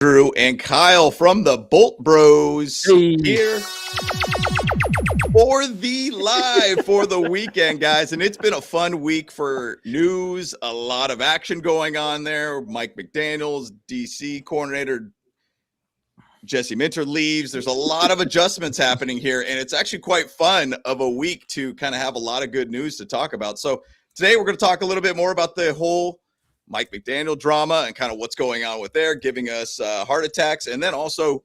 Drew and Kyle from the Bolt Bros here for the live for the weekend, guys. And it's been a fun week for news, a lot of action going on there. Mike McDaniel's DC coordinator, Jesse Minter leaves. There's a lot of adjustments happening here, and it's actually quite fun of a week to kind of have a lot of good news to talk about. So today we're going to talk a little bit more about the whole Mike McDaniel drama and kind of what's going on with there, giving us heart attacks, and then also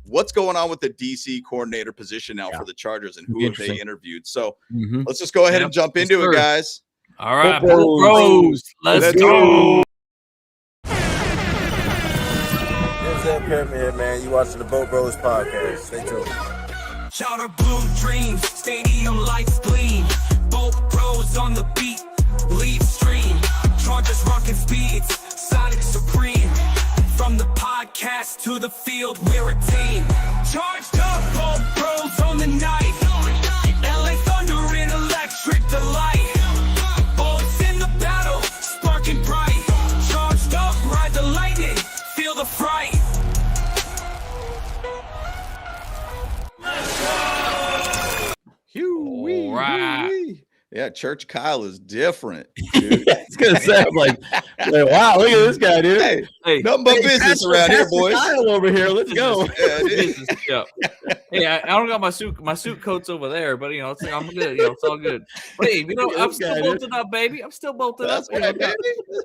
what's going on with the DC coordinator position now for the Chargers and who have they interviewed. So let's just go ahead and jump into it, guys. All right, Bros. Let's go. Here, man. You watching the Boat Bros podcast. Stay tuned. Shout out blue dreams, stadium lights gleam. Boat Bros on the beat, lead stream. Chargers rocking speeds, Sonic supreme. From the podcast to the field, we're a team. Charged up, Boat Bros on the night. LA Thunder in electric delight. Bullets in the battle, sparking bright. Charged up, ride the lightning, feel the fright. All right. Yeah, Church Kyle is different, dude. I was gonna say, I'm like, wow, look at this guy, dude. Hey, nothing but business around here, boys. Kyle over here, let's go. Hey, I don't got my suit coats over there, but I'm good. It's all good. But hey, I'm still bolted up, baby. I'm still bolted up. I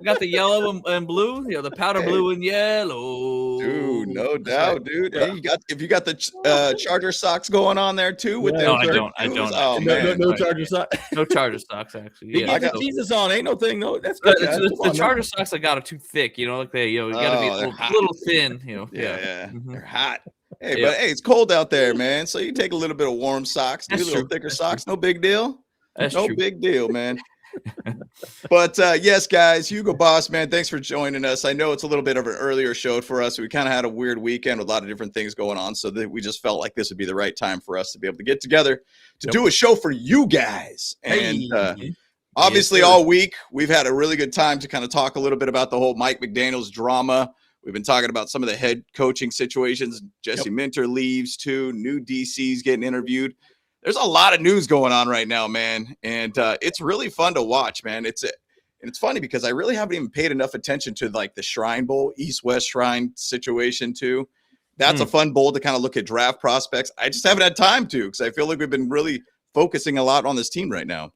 got the yellow and blue, the powder blue and yellow. Dude, no doubt, dude. Hey, you got the Charger socks going on there too? With no, I don't. Oh man, no Charger socks. No Charger socks, actually. Yeah, I got Jesus on. Ain't no thing. No, that's good. The Charger socks I got are too thick. Like they, you got to be a little thin. Yeah. They're hot. Hey, but hey, it's cold out there, man. So you take a little bit of warm socks, do a little thicker socks. No big deal. No big deal, man. But yes, guys, Hugo Boss, man, thanks for joining us. I know it's a little bit of an earlier show for us. We kind of had a weird weekend with a lot of different things going on, so that we just felt like this would be the right time for us to be able to get together to do a show for you guys. And obviously, all week we've had a really good time to kind of talk a little bit about the whole Mike McDaniel's drama. We've been talking about some of the head coaching situations. Jesse Minter leaves too. New DCs getting interviewed. There's a lot of news going on right now, man. And it's really fun to watch, man. And it's funny because I really haven't even paid enough attention to like the Shrine Bowl, East-West Shrine situation too. That's a fun bowl to kind of look at draft prospects. I just haven't had time to because I feel like we've been really focusing a lot on this team right now.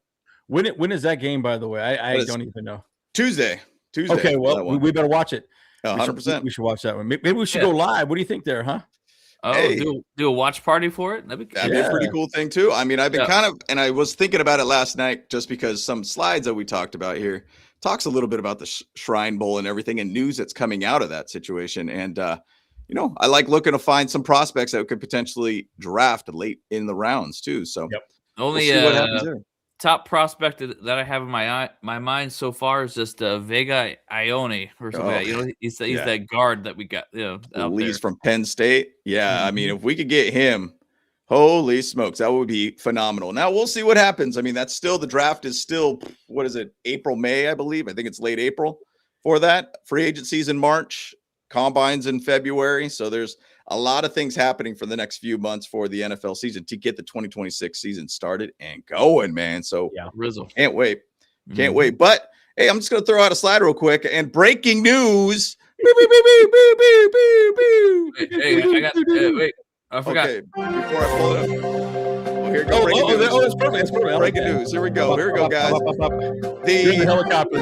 When is that game, by the way? I don't even know. Tuesday. Okay, well, we better watch it. 100%. We should watch that one. Maybe we should go live. What do you think there, huh? Oh, hey, do a watch party for it? That'd be a pretty cool thing too. I mean, I've been and I was thinking about it last night just because some slides that we talked about here talks a little bit about the Shrine Bowl and everything and news that's coming out of that situation. And, I like looking to find some prospects that could potentially draft late in the rounds too. So only we'll see what happens there. Top prospect that I have in my mind so far is just Vega Ione or something. He's that guard that we got. He's from Penn State. Yeah, I mean, if we could get him, holy smokes, that would be phenomenal. Now we'll see what happens. I mean, that's still the draft is still what is it? April, May, I believe. I think it's late April for that. Free agency's in March, combines in February. So there's a lot of things happening for the next few months for the NFL season to get the 2026 season started and going, man. So can't wait. Can't wait. But hey, I'm just going to throw out a slide real quick and breaking news. I forgot. Okay, before I pull it up. Well, here goes breaking news. It's perfect. Breaking news. Here we go. Here we go, guys. You're the helicopter.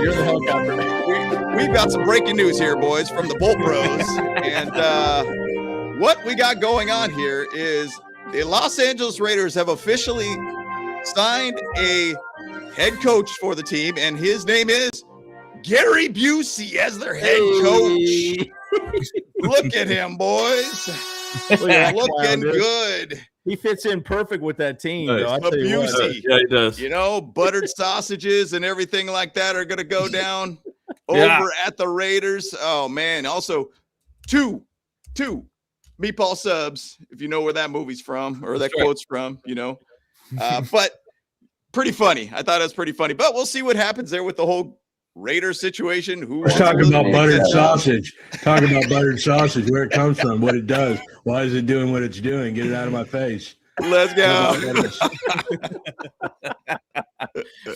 We've got some breaking news here, boys, from the Bolt Bros. And what we got going on here is the Los Angeles Raiders have officially signed a head coach for the team, and his name is Gary Busey as their head coach. Look at him, boys. Looking good. He fits in perfect with that team. Nice. Though, Busey, yeah, he does. Buttered sausages and everything like that are going to go down over at the Raiders. Oh, man. Also, two meatball subs, if you know where that movie's from or that quote's from, But pretty funny. I thought it was pretty funny. But we'll see what happens there with the whole Raiders situation. We're talking about buttered sausage. Talking about buttered sausage, where it comes from, what it does. Why is it doing what it's doing? Get it out of my face. Let's go.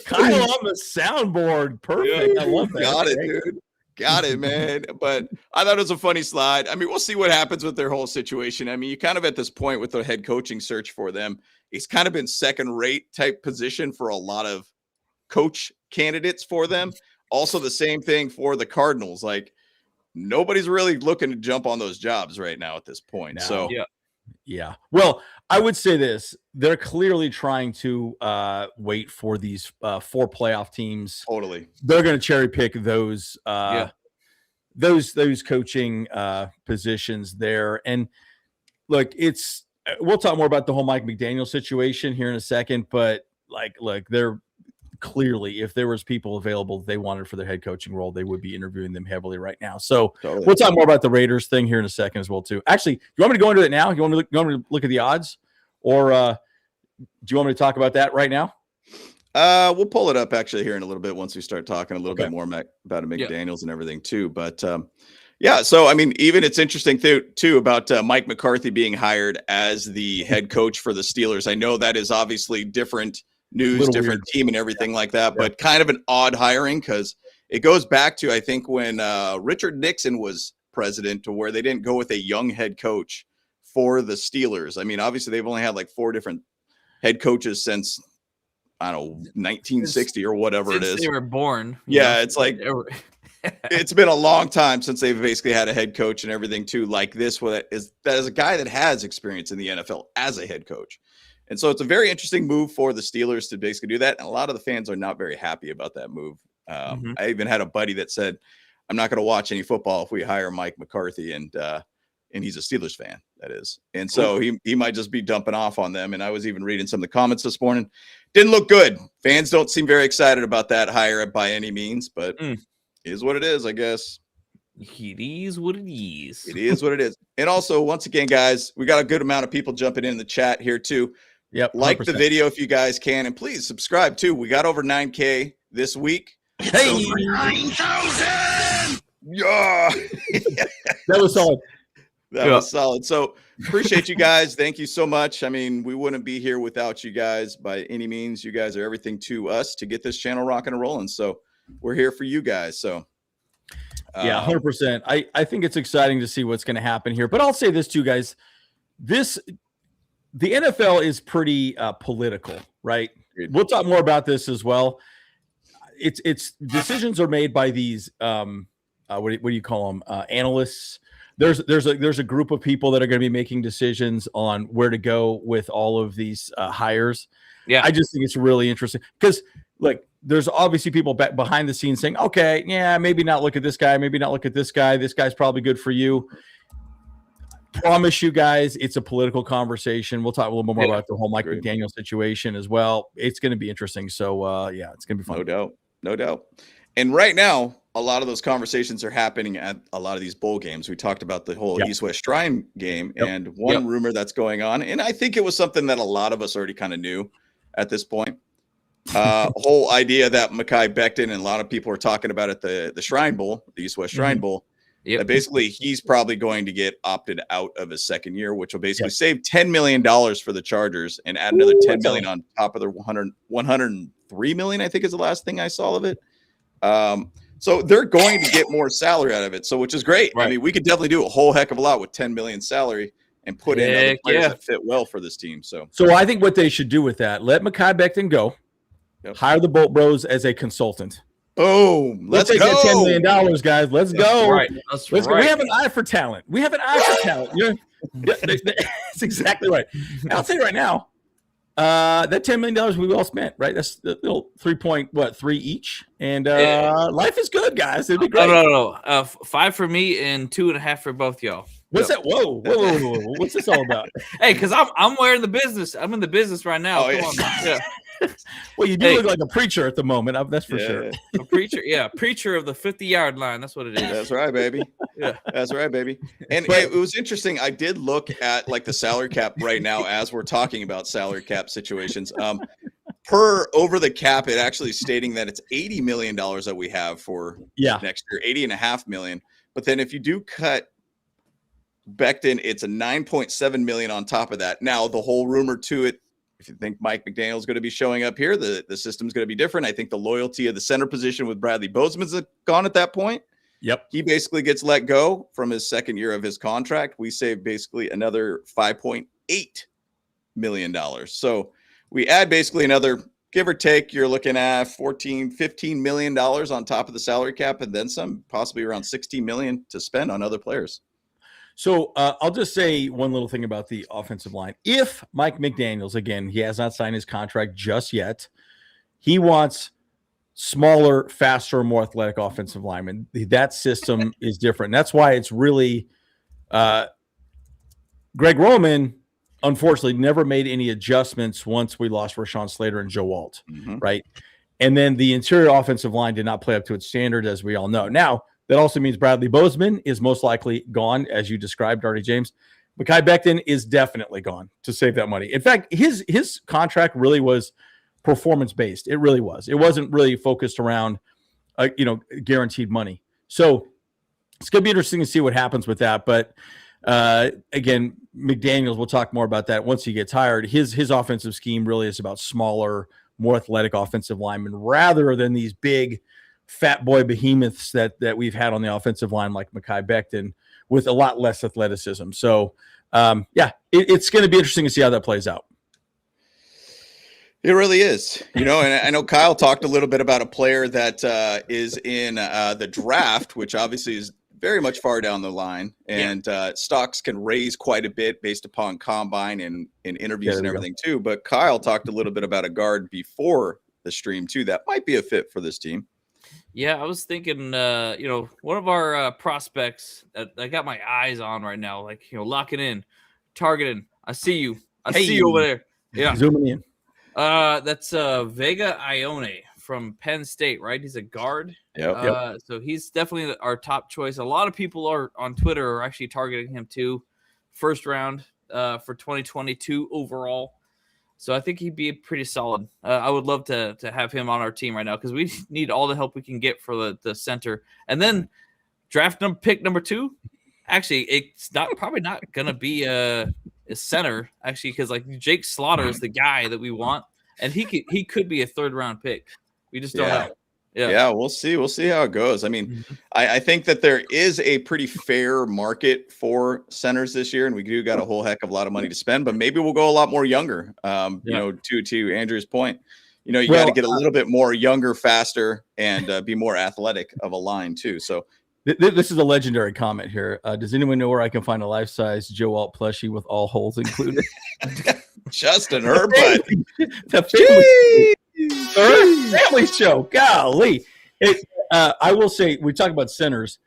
Kyle on the soundboard. Perfect. I love that. Got it, dude. Got it, man. But I thought it was a funny slide. I mean, we'll see what happens with their whole situation. I mean, you kind of at this point with the head coaching search for them, it's kind of been second-rate type position for a lot of coach candidates for them. Also, the same thing for the Cardinals. Like, nobody's really looking to jump on those jobs right now at this point. So, yeah. Well, I would say this: they're clearly trying to wait for these 4 playoff teams. Totally, they're going to cherry pick those coaching positions there. And look, we'll talk more about the whole Mike McDaniel situation here in a second. But look, they're clearly, if there was people available they wanted for their head coaching role, they would be interviewing them heavily right now. So We'll talk more about the Raiders thing here in a second as well too. Actually, do you want me to go into it now? You want me to look at the odds, or do you want me to talk about that right now? We'll pull it up actually here in a little bit once we start talking a little bit more about McDaniels and everything too. But so I mean, even it's interesting too about Mike McCarthy being hired as the head coach for the Steelers. I know that is obviously different news, different weird team and everything like that, but kind of an odd hiring because it goes back to, I think, when Richard Nixon was president, to where they didn't go with a young head coach for the Steelers. I mean, obviously they've only had like 4 different head coaches since, I don't know, 1960 or whatever it is. They were born. Yeah, it's like it's been a long time since they've basically had a head coach and everything too, like this. That is a guy that has experience in the NFL as a head coach. And so it's a very interesting move for the Steelers to basically do that. And a lot of the fans are not very happy about that move. I even had a buddy that said, I'm not going to watch any football if we hire Mike McCarthy. And he's a Steelers fan, that is. And so he might just be dumping off on them. And I was even reading some of the comments this morning. Didn't look good. Fans don't seem very excited about that hire by any means, but it is what it is, I guess. It is what it is. It is what it is. And also, once again, guys, we got a good amount of people jumping in the chat here too. Yep. 100%. Like the video if you guys can, and please subscribe too. We got over 9K this week. Hey, 9,000! Yeah. That was solid. That was solid. So appreciate you guys. Thank you so much. I mean, we wouldn't be here without you guys by any means. You guys are everything to us to get this channel rocking and rolling. So we're here for you guys. So 100%. I think it's exciting to see what's going to happen here. But I'll say this too, guys. The NFL is pretty political, right? We'll talk more about this as well. It's decisions are made by these what do you call them? Analysts. There's a group of people that are going to be making decisions on where to go with all of these hires. Yeah, I just think it's really interesting because there's obviously people behind the scenes saying, okay, yeah, maybe not look at this guy, maybe not look at this guy. This guy's probably good for you. Promise you guys, it's a political conversation. We'll talk a little bit more about the whole Mike McDaniel situation as well. It's going to be interesting. So, it's going to be fun. No doubt. And right now, a lot of those conversations are happening at a lot of these bowl games. We talked about the whole East-West Shrine game and one rumor that's going on. And I think it was something that a lot of us already kind of knew at this point. Whole idea that Mekhi Becton, and a lot of people are talking about at the Shrine Bowl, the East-West Shrine Bowl, that basically he's probably going to get opted out of his second year, which will basically save $10 million for the Chargers and add another $10 million on top of their $103 million, I think is the last thing I saw of it. So they're going to get more salary out of it, which is great. Right. I mean, we could definitely do a whole heck of a lot with $10 million salary and put in other players that fit well for this team. So I think what they should do with that, let Mekhi Becton go, hire the Bolt Bros as a consultant. Boom. Let's go. That $10 million, guys. Let's go. Right. Let's go. We have an eye for talent. That's exactly right. And I'll tell you right now, that $10 million we all spent, right? That's the little 3 each. And life is good, guys. It'd be great. No. 5 for me and 2.5 for both y'all. What's that? Whoa. What's this all about? Hey, because I'm wearing the business. I'm in the business right now. Come on, man. Well, you do look like a preacher at the moment. That's for sure. A preacher, preacher of the 50-yard line. That's what it is. That's right, baby. That's right, baby. And it was interesting. I did look at the salary cap right now as we're talking about salary cap situations. per over the cap, it actually stating that it's $80 million that we have for next year, $80.5 million. But then if you do cut Becton, it's a $9.7 million on top of that. Now, the whole rumor to it, if you think Mike McDaniel is going to be showing up here, the system's going to be different. I think the loyalty of the center position with Bradley Bozeman's gone at that point. Yep. He basically gets let go from his second year of his contract. We save basically another $5.8 million. So we add basically another, give or take, you're looking at $15 million on top of the salary cap, and then some, possibly around $16 million to spend on other players. So I'll just say one little thing about the offensive line. If Mike McDaniels, again, he has not signed his contract just yet, he wants smaller, faster, more athletic offensive linemen. That system is different. That's why it's really Greg Roman, unfortunately, never made any adjustments once we lost Rashawn Slater and Joe Alt, right? And then the interior offensive line did not play up to its standard, as we all know. Now, that also means Bradley Bozeman is most likely gone, as you described, Artie James. Mekhi Becton is definitely gone to save that money. In fact, his contract really was performance-based. It really was. It wasn't really focused around, guaranteed money. So it's going to be interesting to see what happens with that. But again, McDaniels, we'll talk more about that once he gets hired. His offensive scheme really is about smaller, more athletic offensive linemen rather than these big fat boy behemoths that we've had on the offensive line like Mekhi Becton with a lot less athleticism. So, it's going to be interesting to see how that plays out. It really is, and I know Kyle talked a little bit about a player that is in the draft, which obviously is very much far down the line, and stocks can raise quite a bit based upon combine and interviews and everything too. But Kyle talked a little bit about a guard before the stream too that might be a fit for this team. Yeah, I was thinking, one of our prospects that I got my eyes on right now, locking in, targeting. I see you over there. Yeah, zooming in. That's Vega Ione from Penn State, right? He's a guard. Yep. So he's definitely our top choice. A lot of people are on Twitter are actually targeting him too. First round for 2022 overall. So I think he'd be pretty solid. I would love to have him on our team right now because we need all the help we can get for the center. And then pick number 2. Actually, it's probably not gonna be a center actually because Jake Slaughter is the guy that we want, and he could be a 3rd round pick. We just don't know. Yeah, we'll see. We'll see how it goes. I mean, I think that there is a pretty fair market for centers this year, and we do got a whole heck of a lot of money to spend. But maybe we'll go a lot more younger. To Andrew's point, you got to get a little bit more younger, faster, and be more athletic of a line too. So this is a legendary comment here. Does anyone know where I can find a life-size Joe Alt plushie with all holes included? Justin Herbert, the family show. Golly. I will say, we talk about centers.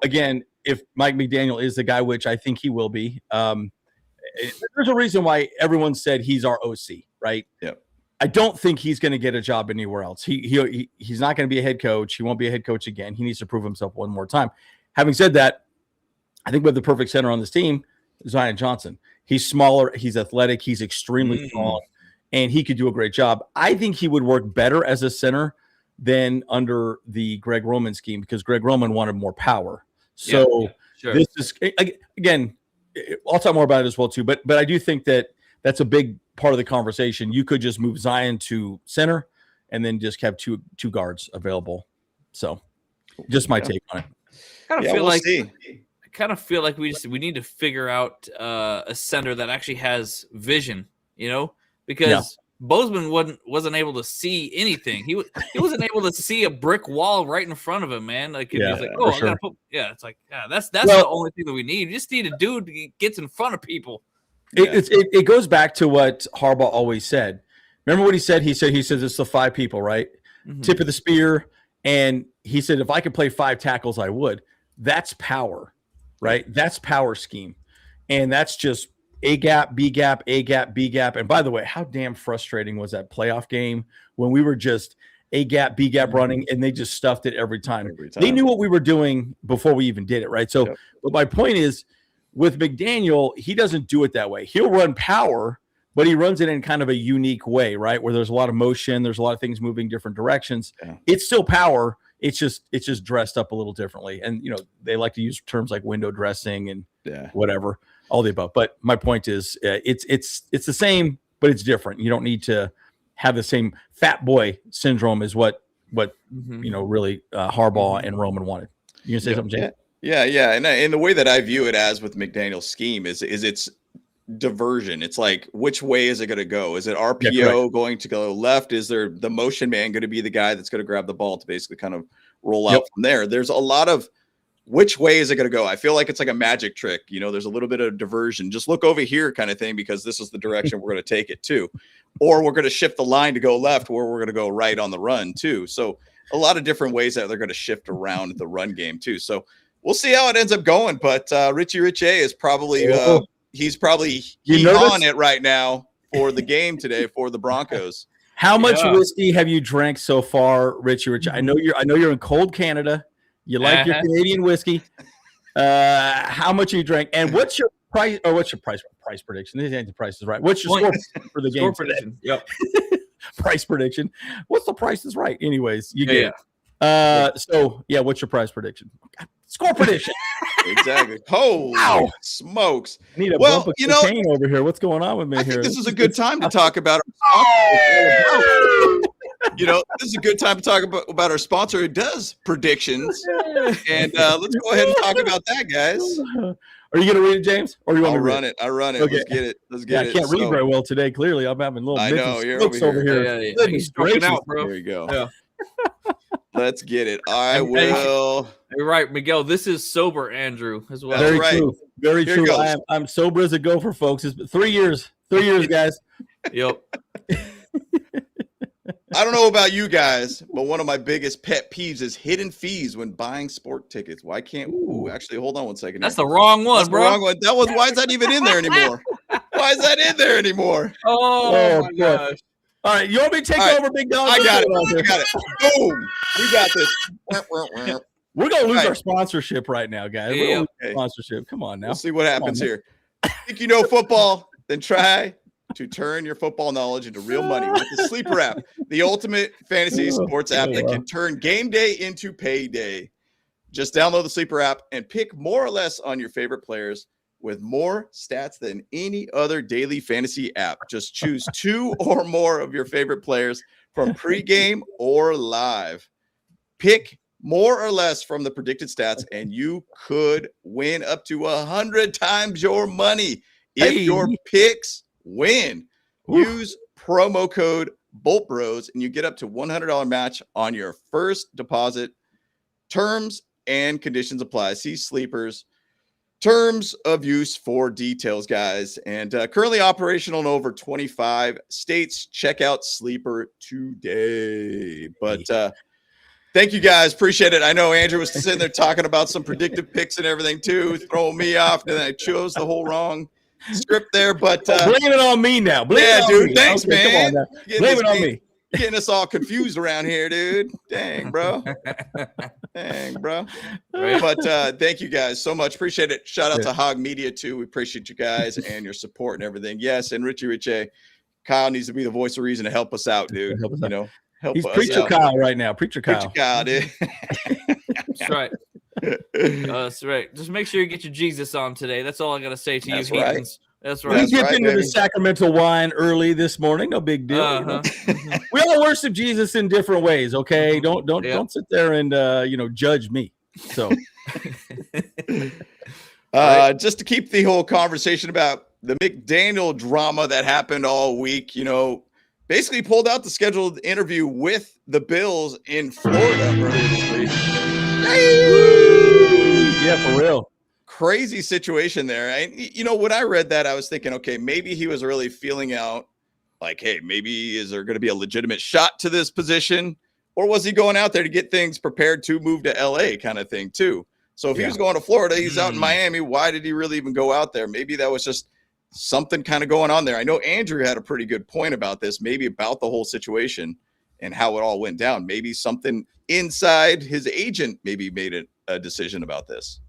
Again, if Mike McDaniel is the guy, which I think he will be, there's a reason why everyone said he's our OC, right? Yeah. I don't think he's going to get a job anywhere else. He's not going to be a head coach. He won't be a head coach again. He needs to prove himself one more time. Having said that, I think we have the perfect center on this team, Zion Johnson. He's smaller. He's athletic. He's extremely strong, and he could do a great job. I think he would work better as a center than under the Greg Roman scheme because Greg Roman wanted more power. So sure. This is, again, I'll talk more about it as well too, but I do think that's a big part of the conversation. You could just move Zion to center and then just have two guards available. So just my take on it. I kind of feel like we need to figure out a center that actually has vision, because Bozeman wasn't able to see anything. He wasn't able to see a brick wall right in front of him, man. He was like, oh, I gotta put. Yeah, it's like, that's the only thing that we need. You just need a dude that gets in front of people. It goes back to what Harbaugh always said. Remember what he said? He said it's the 5 people, right? Mm-hmm. Tip of the spear. And he said, if I could play 5 tackles, I would. That's power, right? That's power scheme. And that's just A gap, B gap, A gap, B gap. And by the way, how damn frustrating was that playoff game when we were just A gap, B gap running and they just stuffed it every time. They knew what we were doing before we even did it, right? So, but my point is, with McDaniel, he doesn't do it that way. He'll run power, but he runs it in kind of a unique way, right? Where there's a lot of motion, there's a lot of things moving different directions. Yeah. It's still power. It's just dressed up a little differently. And, they like to use terms like window dressing and whatever, all the above. But my point is it's the same, but it's different. You don't need to have the same fat boy syndrome as what really Harbaugh and Roman wanted. You gonna say something, Jay? Yeah. And the way that I view it as with McDaniel's scheme is it's diversion. It's like, which way is it going to go? Is it RPO going to go left? Is there the motion man going to be the guy that's going to grab the ball to basically kind of roll out from there? There's a lot of which way is it going to go? I feel like it's like a magic trick. There's a little bit of diversion. Just look over here kind of thing, because this is the direction we're going to take it to. Or we're going to shift the line to go left, where we're going to go right on the run too. So a lot of different ways that they're going to shift around the run game too. So we'll see how it ends up going. But Richie Rich is probably he's probably on it right now for the game today for the Broncos. How much whiskey have you drank so far, Richie Rich? I know you're in cold Canada. You like your Canadian whiskey. How much you drank, and what's your price? Or what's your price prediction? This ain't the price is right. What's your score for the game? Prediction. Yep. Price prediction. What's the price is right? Anyways, you get it. So what's your price prediction? Score prediction. Exactly. Holy smokes. I need a bump of cocaine over here. What's going on with me here? This is a good time to talk about this is a good time to talk about our sponsor who does predictions. And let's go ahead and talk about that, guys. Are you going to read it, James? Or you want to run it? I run it. Okay. Let's get it. I can't read very well today. Clearly, I'm having a little. I know you're over here. Yeah. He's stroking out, bro. There you go. Yeah. Let's get it. I will. You're right, Miguel. This is sober Andrew as well. Very true. Very true. I'm sober as a gopher, folks. It's been 3 years. 3 years, guys. Yep. I don't know about you guys, but one of my biggest pet peeves is hidden fees when buying sport tickets. Why can't? Actually, hold on one second. That's the wrong one, That's bro. The wrong one. That was. Why is that even in there anymore? Why is that in there anymore? Oh my gosh. All right, you want me to take over, big dog? I got it. Boom. We got this. We're going to lose our sponsorship right now, guys. We're going to lose sponsorship. Come on now. We'll see what happens here. Think you know football? Then try to turn your football knowledge into real money with the Sleeper app, the ultimate fantasy sports app that can turn game day into payday. Just download the Sleeper app and pick more or less on your favorite players with more stats than any other daily fantasy app. Just choose 2 or more of your favorite players from pregame or live. Pick more or less from the predicted stats, and you could win up to 100 times your money if your picks win. Use promo code BoltBros, and you get up to $100 match on your first deposit. Terms and conditions apply. See Sleepers terms of use for details, guys. And currently operational in over 25 states. Check out Sleeper today. But thank you, guys. Appreciate it. I know Andrew was sitting there talking about some predictive picks and everything too, throwing me off, and then I chose the whole wrong script there. But blame it on me now. Dude. Thanks, man. Blame it on me. Getting us all confused around here, dude. Dang, bro. But thank you guys so much. Appreciate it. Shout out to Hog Media too. We appreciate you guys and your support and everything. Yes, and Richie, Kyle needs to be the voice of reason to help us out, dude. He's Preacher Kyle right now. Preacher Kyle, dude. That's right. That's right. Just make sure you get your Jesus on today. That's all I got to say to you, heathens. That's right. We dipped into the Sacramento wine early this morning. No big deal. We all worship Jesus in different ways. Okay, don't sit there and judge me. So, just to keep the whole conversation about the McDaniel drama that happened all week, basically pulled out the scheduled interview with the Bills in Florida earlier this week. Yeah, for real. Crazy situation there. When I read that, I was thinking, okay, maybe he was really feeling out like, hey, maybe is there going to be a legitimate shot to this position? Or was he going out there to get things prepared to move to LA kind of thing too? So if he was going to Florida, he's out in Miami. Why did he really even go out there? Maybe that was just something kind of going on there. I know Andrew had a pretty good point about this, maybe about the whole situation and how it all went down. Maybe something inside his agent maybe made a decision about this.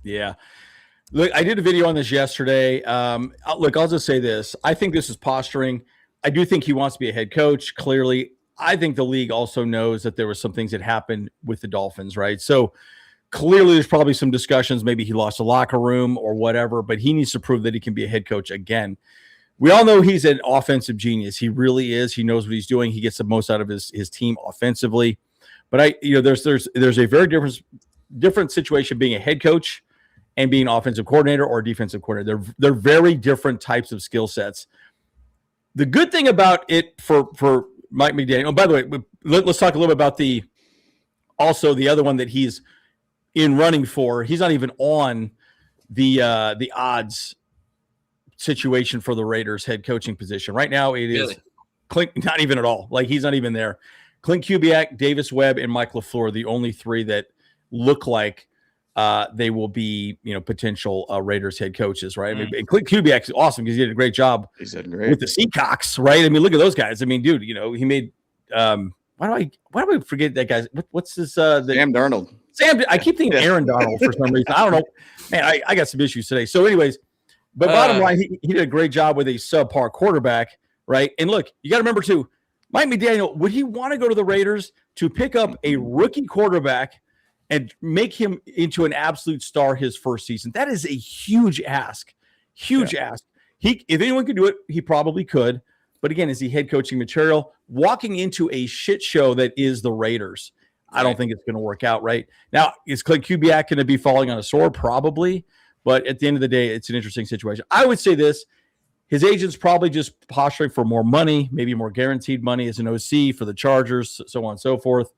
Yeah. Look, I did a video on this yesterday. Look, I'll just say this. I think this is posturing. I do think he wants to be a head coach. Clearly, I think the league also knows that there were some things that happened with the Dolphins, right? So clearly there's probably some discussions. Maybe he lost a locker room or whatever, but he needs to prove that he can be a head coach again. We all know he's an offensive genius. He really is. He knows what he's doing. He gets the most out of his team offensively. But there's a very different situation being a head coach and being offensive coordinator or defensive coordinator. They're very different types of skill sets. The good thing about it for Mike McDaniel, oh, by the way, let's talk a little bit about the other one that he's in running for. He's not even on the odds situation for the Raiders head coaching position. Right now it is Clint, not even at all. Like, he's not even there. Clint Kubiak, Davis Webb, and Mike LaFleur are the only three that look like they will be, potential Raiders head coaches, right? I mean, and Clint Kubiak is awesome because he did a great job with the Seacocks, right? I mean, look at those guys. I mean, dude, he made why do I forget that guy's what's his Sam Darnold. I keep thinking Aaron Donald for some reason. I don't know. Man, I got some issues today. So anyways, but bottom line, he did a great job with a subpar quarterback, right? And look, you got to remember too, Mike McDaniel, would he want to go to the Raiders to pick up a rookie quarterback and make him into an absolute star his first season? That is a huge ask. Huge ask. If anyone could do it, he probably could. But again, is he head coaching material? Walking into a shit show that is the Raiders, I don't think it's going to work out right. Now, is Clint Kubiak going to be falling on a sword? Probably. But at the end of the day, it's an interesting situation. I would say this. His agent's probably just posturing for more money, maybe more guaranteed money as an OC for the Chargers, so on and so forth.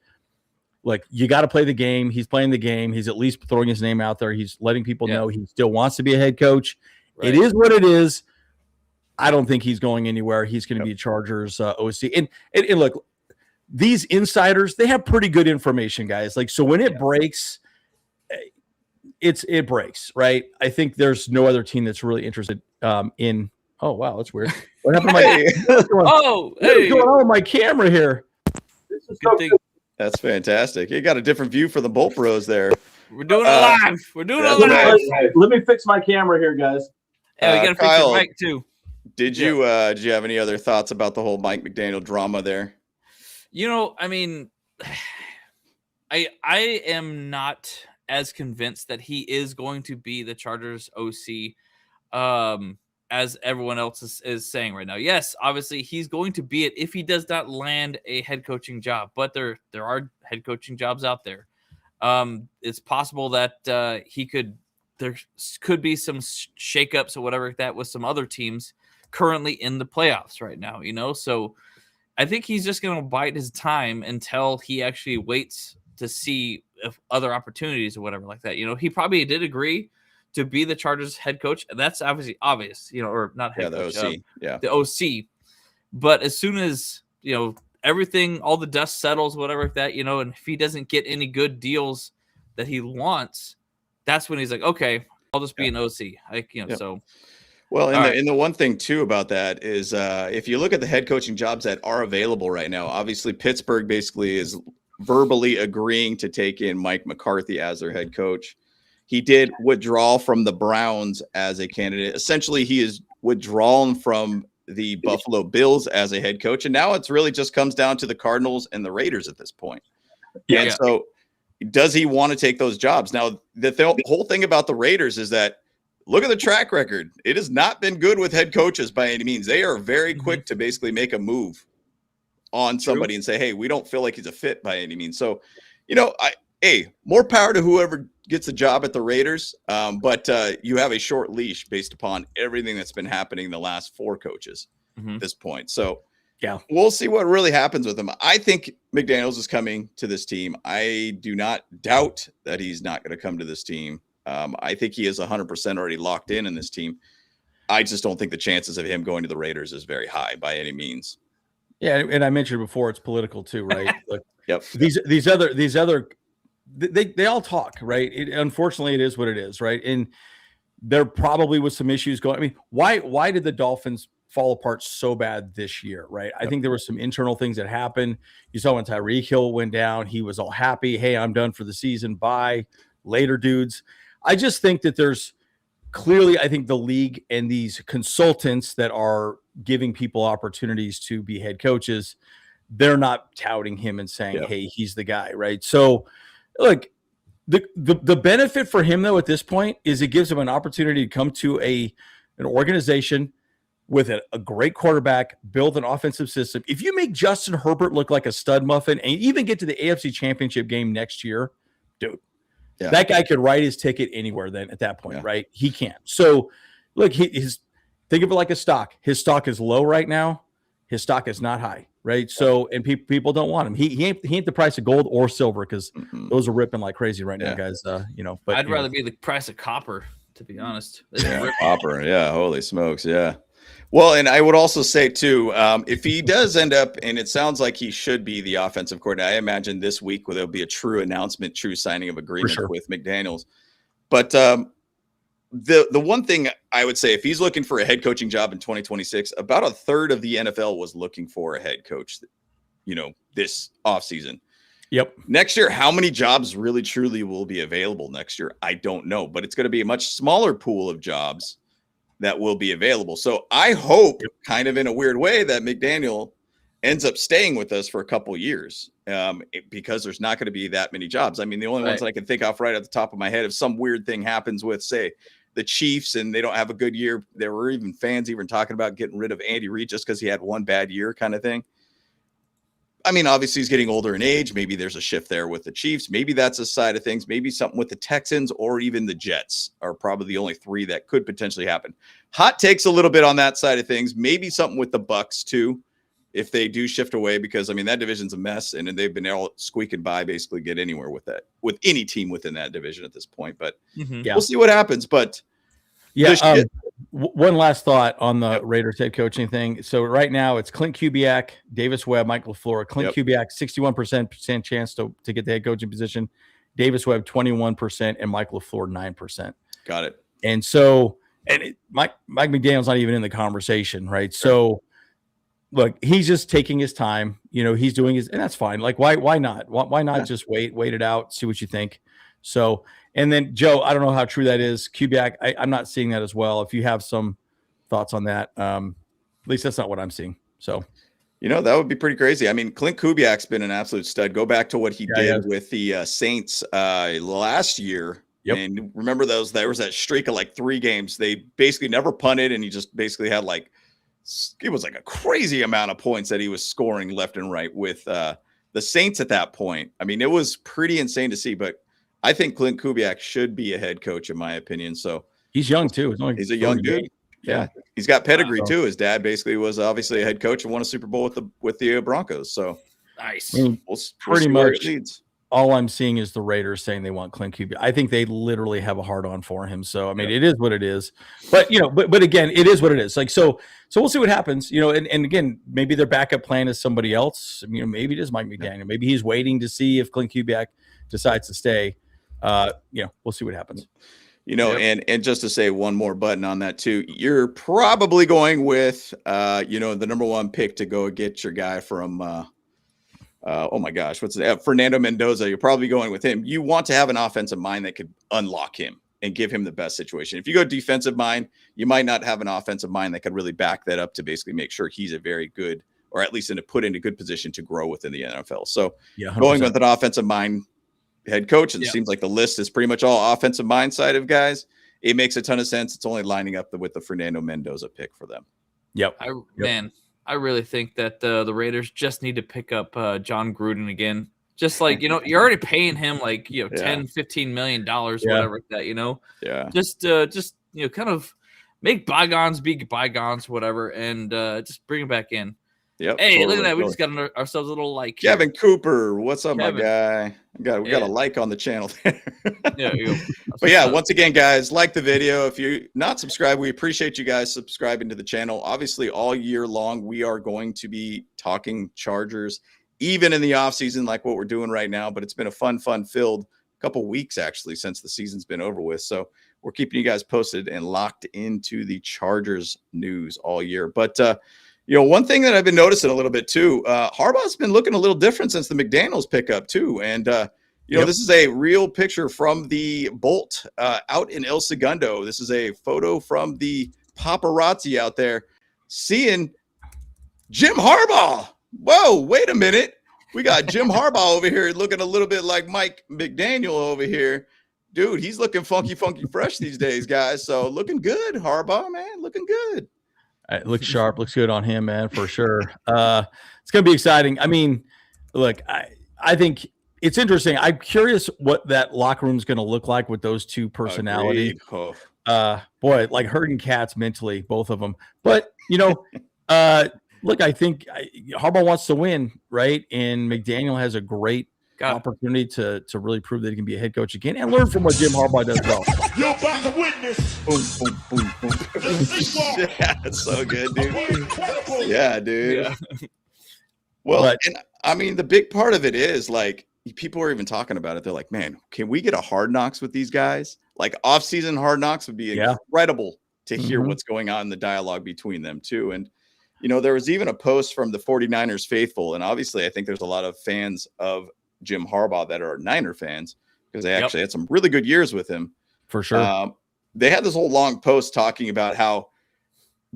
Like, you got to play the game. He's playing the game. He's at least throwing his name out there. He's letting people know he still wants to be a head coach. Right. It is what it is. I don't think he's going anywhere. He's going to be a Chargers OC. And look, these insiders, they have pretty good information, guys. Like, so when it breaks, it breaks, right? I think there's no other team that's really interested in. Oh, wow, that's weird. What happened to what's going on with my camera here? This is so good. That's fantastic. You got a different view for the Bolt Bros there. We're doing it live. We're doing it live. Let me fix my camera here, guys. Yeah, we got to fix your mic too. Did you have any other thoughts about the whole Mike McDaniel drama there? I mean, I am not as convinced that he is going to be the Chargers OC as everyone else is saying right now. Yes, obviously he's going to be it if he does not land a head coaching job, but there are head coaching jobs out there. It's possible that there could be some shakeups or whatever like that with some other teams currently in the playoffs right now, so I think he's just going to bide his time until he actually waits to see if other opportunities or whatever like that. He probably did agree to be the Chargers head coach. That's obviously obvious, or not head coach, OC. The OC. But as soon as, everything, all the dust settles, whatever like that, and if he doesn't get any good deals that he wants, that's when he's like, okay, I'll just be an OC. So. Well, and the one thing too about that is if you look at the head coaching jobs that are available right now, obviously Pittsburgh basically is verbally agreeing to take in Mike McCarthy as their head coach. He did withdraw from the Browns as a candidate. Essentially, he is withdrawn from the Buffalo Bills as a head coach. And now it's really just comes down to the Cardinals and the Raiders at this point. So does he want to take those jobs? Now, the whole thing about the Raiders is that look at the track record. It has not been good with head coaches by any means. They are very quick to basically make a move on somebody and say, hey, we don't feel like he's a fit by any means. So, more power to whoever gets a job at the Raiders. But you have a short leash based upon everything that's been happening the last 4 coaches at this point. So we'll see what really happens with him. I think McDaniels is coming to this team. I do not doubt that he's not going to come to this team. I think he is 100% already locked in this team. I just don't think the chances of him going to the Raiders is very high by any means. Yeah, and I mentioned before it's political too, right? Look, these other they all talk, right? Unfortunately, it is what it is, right? And there probably was some issues going. I mean, why did the Dolphins fall apart so bad this year, right? I think there were some internal things that happened. You saw when Tyreek Hill went down, he was all happy. Hey, I'm done for the season. Bye. Later, dudes. I just think that there's clearly, I think the league and these consultants that are giving people opportunities to be head coaches, they're not touting him and saying, hey, he's the guy, right? So, look, the benefit for him, though, at this point is it gives him an opportunity to come to an organization with a great quarterback, build an offensive system. If you make Justin Herbert look like a stud muffin and even get to the AFC Championship game next year, dude, that guy could write his ticket anywhere then at that point, right? He can't. So, look, think of it like a stock. His stock is low right now. His stock is not high, right? So, and people don't want him. He ain't the price of gold or silver because those are ripping like crazy right now, guys. But I'd rather be the price of copper, to be honest. Copper, holy smokes, Well, and I would also say too, if he does end up, and it sounds like he should be the offensive coordinator, I imagine this week there'll be a true announcement, true signing of agreement with McDaniels. But the one thing I would say, if he's looking for a head coaching job in 2026, about a third of the NFL was looking for a head coach, this offseason. Yep. Next year, how many jobs really truly will be available next year? I don't know, but it's going to be a much smaller pool of jobs that will be available. So I hope, kind of in a weird way, that McDaniel ends up staying with us for a couple years because there's not going to be that many jobs. I mean, the only ones that I can think of right at the top of my head, if some weird thing happens with, say, the Chiefs and they don't have a good year, there were even fans even talking about getting rid of Andy Reid just because he had one bad year kind of thing. I mean, obviously he's getting older in age. Maybe there's a shift there with the Chiefs. Maybe that's a side of things. Maybe something with the Texans or even the Jets are probably the only three that could potentially happen. Hot takes a little bit on that side of things. Maybe something with the Bucks too, if they do shift away, because I mean, that division's a mess and they've been all squeaking by, basically get anywhere with that, with any team within that division at this point, but we'll see what happens. But one last thought on the Raiders head coaching thing. So right now it's Clint Kubiak, Davis Webb, Mike LaFleur. Clint Kubiak, 61% chance to get the head coaching position. Davis Webb, 21%, and Mike LaFleur, 9%. Got it. And so, Mike McDaniel's not even in the conversation, right? So, look, he's just taking his time. He's doing his, and that's fine. Like, why not? Why not just wait it out, see what you think? So, and then Joe, I don't know how true that is. Kubiak, I'm not seeing that as well. If you have some thoughts on that, at least that's not what I'm seeing. So, that would be pretty crazy. I mean, Clint Kubiak's been an absolute stud. Go back to what he did with the Saints last year. Yep. And remember there was that streak of like 3 games. They basically never punted, and he just basically had it was like a crazy amount of points that he was scoring left and right with the Saints at that point. I mean, it was pretty insane to see, but I think Clint Kubiak should be a head coach, in my opinion. So he's young too. He's a young dude. Yeah. He's got pedigree too. His dad basically was obviously a head coach and won a Super Bowl with the Broncos. So nice. We'll pretty much all I'm seeing is the Raiders saying they want Clint Kubiak. I think they literally have a hard on for him. So, I mean, it is what it is, but but again, it is what it is. Like, so we'll see what happens, and again, maybe their backup plan is somebody else. Maybe it is Mike McDaniel. Maybe he's waiting to see if Clint Kubiak decides to stay. We'll see what happens. And just to say one more button on that too, you're probably going with, the number 1 pick to go get your guy from, oh my gosh, what's that? Fernando Mendoza. You're probably going with him. You want to have an offensive mind that could unlock him and give him the best situation. If you go defensive mind, you might not have an offensive mind that could really back that up to basically make sure he's a very good, or at least put in a good position to grow within the NFL. So going with an offensive mind head coach, and it seems like the list is pretty much all offensive mind side of guys. It makes a ton of sense. It's only lining up with the Fernando Mendoza pick for them. Man, I really think that the Raiders just need to pick up John Gruden again. Just like, you're already paying him like, $10-15 million, whatever that, just kind of make bygones be bygones, whatever, and just bring him back in. Yep. Hey, look at that. We just got ourselves a little like. Kevin Cooper. What's up, Kevin? My guy? We got a like on the channel there. But once again, guys, like the video. If you're not subscribed, we appreciate you guys subscribing to the channel. Obviously, all year long, we are going to be talking Chargers, even in the offseason, like what we're doing right now. But it's been a fun-filled couple weeks, actually, since the season's been over with. So we're keeping you guys posted and locked into the Chargers news all year. But, one thing that I've been noticing a little bit too, Harbaugh's been looking a little different since the McDaniels pickup too. And, You know, this is a real picture from the Bolt out in El Segundo. This is a photo from the paparazzi out there seeing Jim Harbaugh. Whoa, wait a minute. We got Jim Harbaugh over here looking a little bit like Mike McDaniel over here. Dude, he's looking funky fresh these days, guys. So looking good, Harbaugh, man. Looking good. It looks sharp. Looks good on him, man, for sure. It's going to be exciting. I mean, look, I think it's interesting. I'm curious what that locker room is going to look like with those two personalities. Boy, like herding cats mentally, both of them. But, you know, look, I think Harbaugh wants to win, right? And McDaniel has a great opportunity to really prove that he can be a head coach again and learn from what Jim Harbaugh does well. You're about to witness. Boom, boom, boom, boom. Yeah, that's so good, dude. Yeah, dude. Yeah. Well, and I mean, the big part of it is like people are even talking about it. They're like, man, can we get a Hard Knocks with these guys? Like off-season Hard Knocks would be incredible to hear what's going on in the dialogue between them too. And, you know, there was even a post from the 49ers faithful. And obviously I think there's a lot of fans of Jim Harbaugh that are Niner fans because they actually had some really good years with him. For sure. They had this whole long post talking about how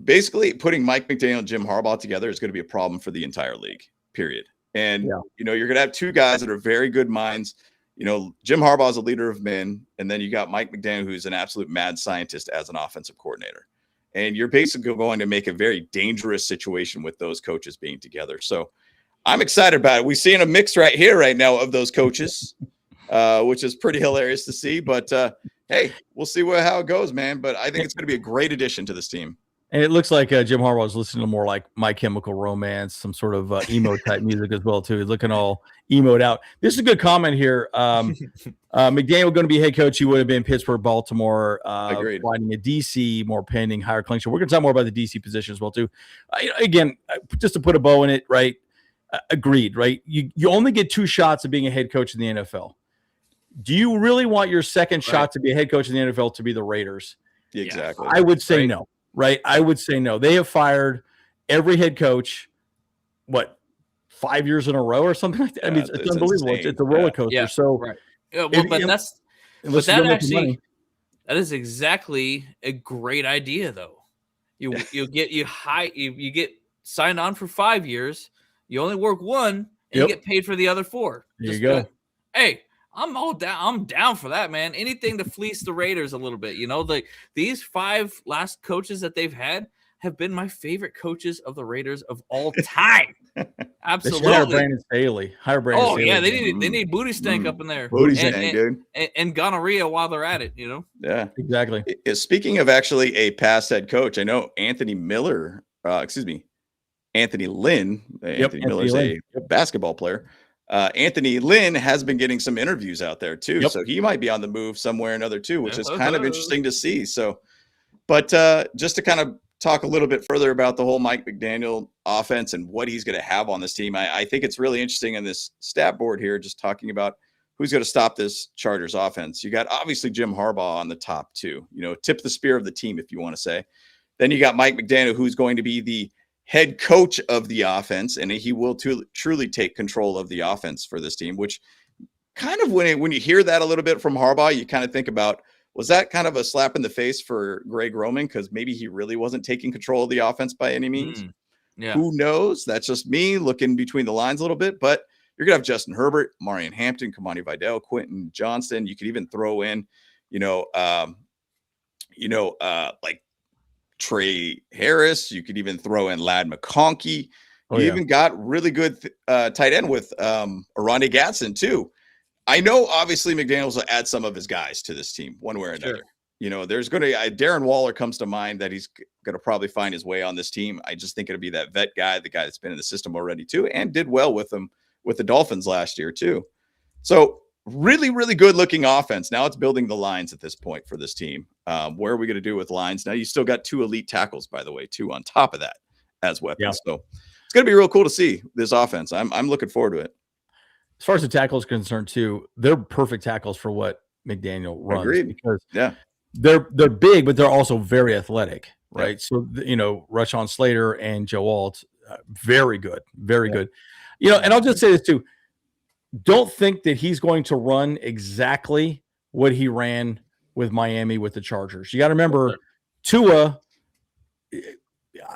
basically putting Mike McDaniel and Jim Harbaugh together is going to be a problem for the entire league, period. And, you know, you're going to have two guys that are very good minds. You know, Jim Harbaugh is a leader of men. And then you got Mike McDaniel, who's an absolute mad scientist as an offensive coordinator. And you're basically going to make a very dangerous situation with those coaches being together. So I'm excited about it. We're seeing a mix right here right now of those coaches, which is pretty hilarious to see. But, hey, we'll see how it goes, man. But I think it's going to be a great addition to this team. And it looks like Jim Harbaugh is listening to more like My Chemical Romance, some sort of emo type music as well, too. He's looking all emoed out. This is a good comment here. McDaniel going to be head coach. He would have been Pittsburgh, Baltimore, Agreed. Finding a DC, more pending, higher collection. We're going to talk more about the DC position as well, too. Again, just to put a bow in it, right? Agreed, right? You only get 2 shots of being a head coach in the NFL. Do you really want your second shot to be a head coach in the NFL to be the Raiders? Exactly. I would say no. Right, I would say no. They have fired every head coach, 5 years in a row or something like that. I mean, it's unbelievable. It's a roller coaster. Yeah. So, that is exactly a great idea, though. You get signed on for 5 years. You only work 1, and you get paid for the other 4. There you go. Hey, I'm all down. I'm down for that, man. Anything to fleece the Raiders a little bit. You know, these 5 last coaches that they've had have been my favorite coaches of the Raiders of all time. Absolutely. Hire Brandon Staley. Oh yeah, they need booty stank up in there. Booty stank, dude. And gonorrhea while they're at it. You know. Yeah, exactly. Speaking of actually a past head coach, I know Anthony Lynn. Anthony Miller is a basketball player. Anthony Lynn has been getting some interviews out there too. So he might be on the move somewhere or another too, which is kind of interesting to see. So, but just to kind of talk a little bit further about the whole Mike McDaniel offense and what he's going to have on this team, I think it's really interesting in this stat board here, just talking about who's going to stop this Chargers offense. You got obviously Jim Harbaugh on the top 2, you know, tip the spear of the team, if you want to say. Then you got Mike McDaniel, who's going to be the head coach of the offense, and he will truly take control of the offense for this team, which kind of when you hear that a little bit from Harbaugh, you kind of think about, was that kind of a slap in the face for Greg Roman? Because maybe he really wasn't taking control of the offense by any means. Who knows? That's just me looking between the lines a little bit, but you're going to have Justin Herbert, Marion Hampton, Kamani Vidal, Quentin Johnston. You could even throw in, like Trey Harris. You could even throw in Ladd McConkey. Even got really good tight end with Aronde Gatson too. I know obviously McDaniels will add some of his guys to this team one way or another. You know, there's going to Darren Waller comes to mind that he's going to probably find his way on this team. I just think it'll be that vet guy, the guy that's been in the system already too, and did well with them with the Dolphins last year too. So really, really good looking offense. Now it's building the lines at this point for this team. Where are we going to do with lines? Now you still got 2 elite tackles, by the way, too, on top of that as weapons. So it's going to be real cool to see this offense. I'm looking forward to it. As far as the tackle is concerned, too, they're perfect tackles for what McDaniel runs. Agreed. Because they're big, but they're also very athletic, right? So, Rashawn Slater and Joe Alt, very good, very good. You know, and I'll just say this, too. don't think that he's going to run exactly what he ran with Miami with the Chargers. You got to remember, Tua.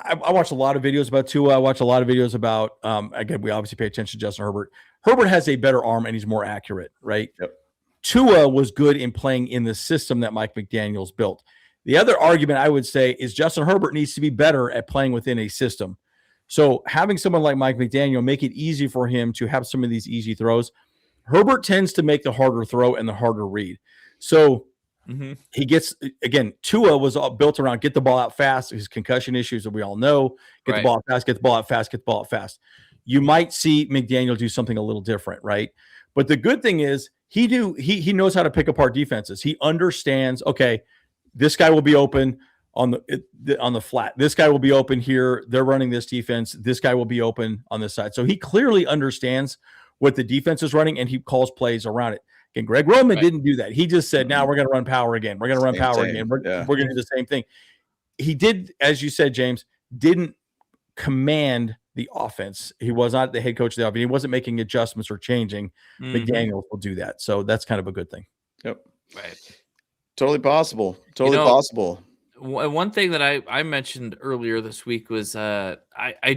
I watched a lot of videos about Tua. I watched a lot of videos about, again, we obviously pay attention to Justin Herbert. Herbert has a better arm and he's more accurate, right? Yep. Tua was good in playing in the system that Mike McDaniel's built. The other argument I would say is Justin Herbert needs to be better at playing within a system. So having someone like Mike McDaniel make it easy for him to have some of these easy throws. Herbert tends to make the harder throw and the harder read. So he gets, again, Tua was all built around get the ball out fast, his concussion issues that we all know, get the ball out fast, get the ball out fast, get the ball out fast. You might see McDaniel do something a little different, right? But the good thing is he knows how to pick apart defenses. He understands, okay, this guy will be open on the flat. This guy will be open here. They're running this defense. This guy will be open on this side. So he clearly understands what the defense is running and he calls plays around it. And Greg Roman didn't do that. He just said, now we're going to run power again. We're going to run power again. We're going to do the same thing. He did, as you said, James, didn't command the offense. He was not the head coach of the offense. He wasn't making adjustments or changing. McDaniel will do that. So that's kind of a good thing. Yep. Right. Totally possible. Totally possible. One thing that I mentioned earlier this week was I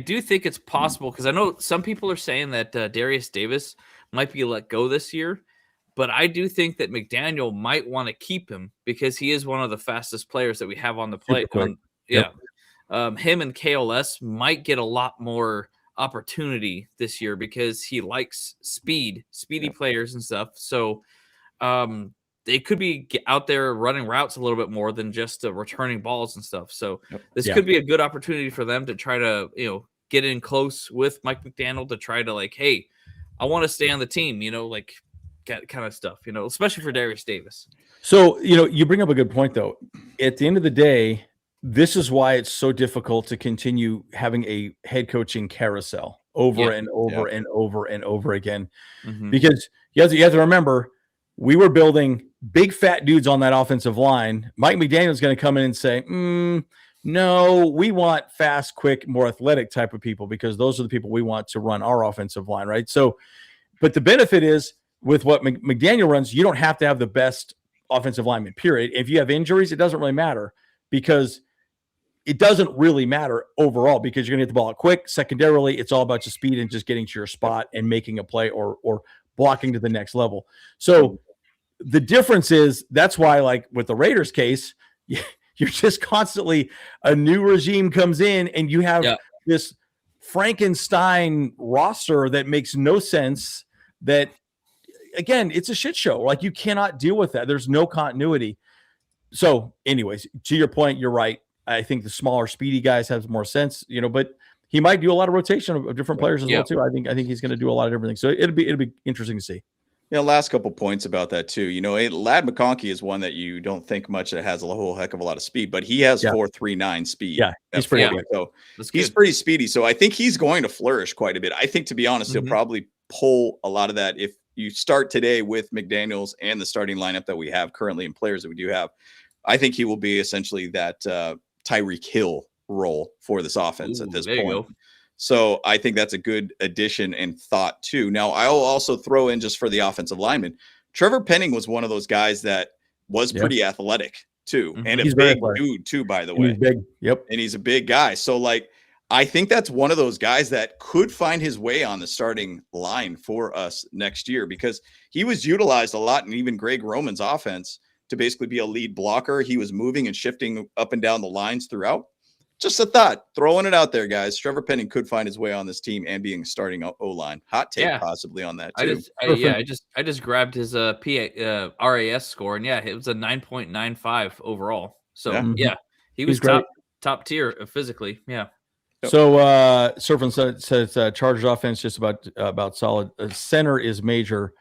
do think it's possible because I know some people are saying that Darius Davis might be let go this year. But I do think that McDaniel might want to keep him because he is one of the fastest players that we have on the plate. Him and KLS might get a lot more opportunity this year because he likes speedy players and stuff. So they could be out there running routes a little bit more than just returning balls and stuff. So this could be a good opportunity for them to try to, get in close with Mike McDaniel to try to like, hey, I want to stay on the team, like kind of stuff, especially for Darius Davis. So, you bring up a good point, though. At the end of the day, this is why it's so difficult to continue having a head coaching carousel over and over and over and over again. Because you have to remember, we were building big fat dudes on that offensive line. Mike McDaniel is going to come in and say, no, we want fast, quick, more athletic type of people because those are the people we want to run our offensive line, right? So, but the benefit is, with what McDaniel runs, you don't have to have the best offensive lineman, period. If you have injuries, it doesn't really matter because it doesn't really matter overall because you're going to get the ball out quick. Secondarily, it's all about your speed and just getting to your spot and making a play or blocking to the next level. So the difference is that's why, like with the Raiders case, you're just constantly a new regime comes in and you have this Frankenstein roster that makes no sense that, again, it's a shit show. Like you cannot deal with that. There's no continuity. So anyways, to your point, you're right. I think the smaller, speedy guys have more sense, but he might do a lot of rotation of different players as well too. I think he's going to do a lot of different things. So it'll be interesting to see. Last couple points about that too. Ladd McConkey is one that you don't think much that has a whole heck of a lot of speed, but he has 4.39 speed. Yeah, he's pretty good. So he's pretty speedy. So I think he's going to flourish quite a bit. I think, to be honest, he'll probably pull a lot of that if you start today with McDaniels and the starting lineup that we have currently and players that we do have. I think he will be essentially that Tyreek Hill role for this offense at this point. So I think that's a good addition and thought too. Now I'll also throw in, just for the offensive lineman, Trevor Penning was one of those guys that was pretty athletic too. And a big dude too, by the way. He's big. Yep. And he's a big guy. So like, I think that's one of those guys that could find his way on the starting line for us next year because he was utilized a lot in even Greg Roman's offense to basically be a lead blocker. He was moving and shifting up and down the lines throughout. Just a thought, throwing it out there, guys. Trevor Penning could find his way on this team and being starting O-line. Hot take possibly on that too. I just grabbed his RAS score and it was a 9.95 overall. So he was top tier physically. Yeah. So Surfing says Chargers offense just about solid. Center is major,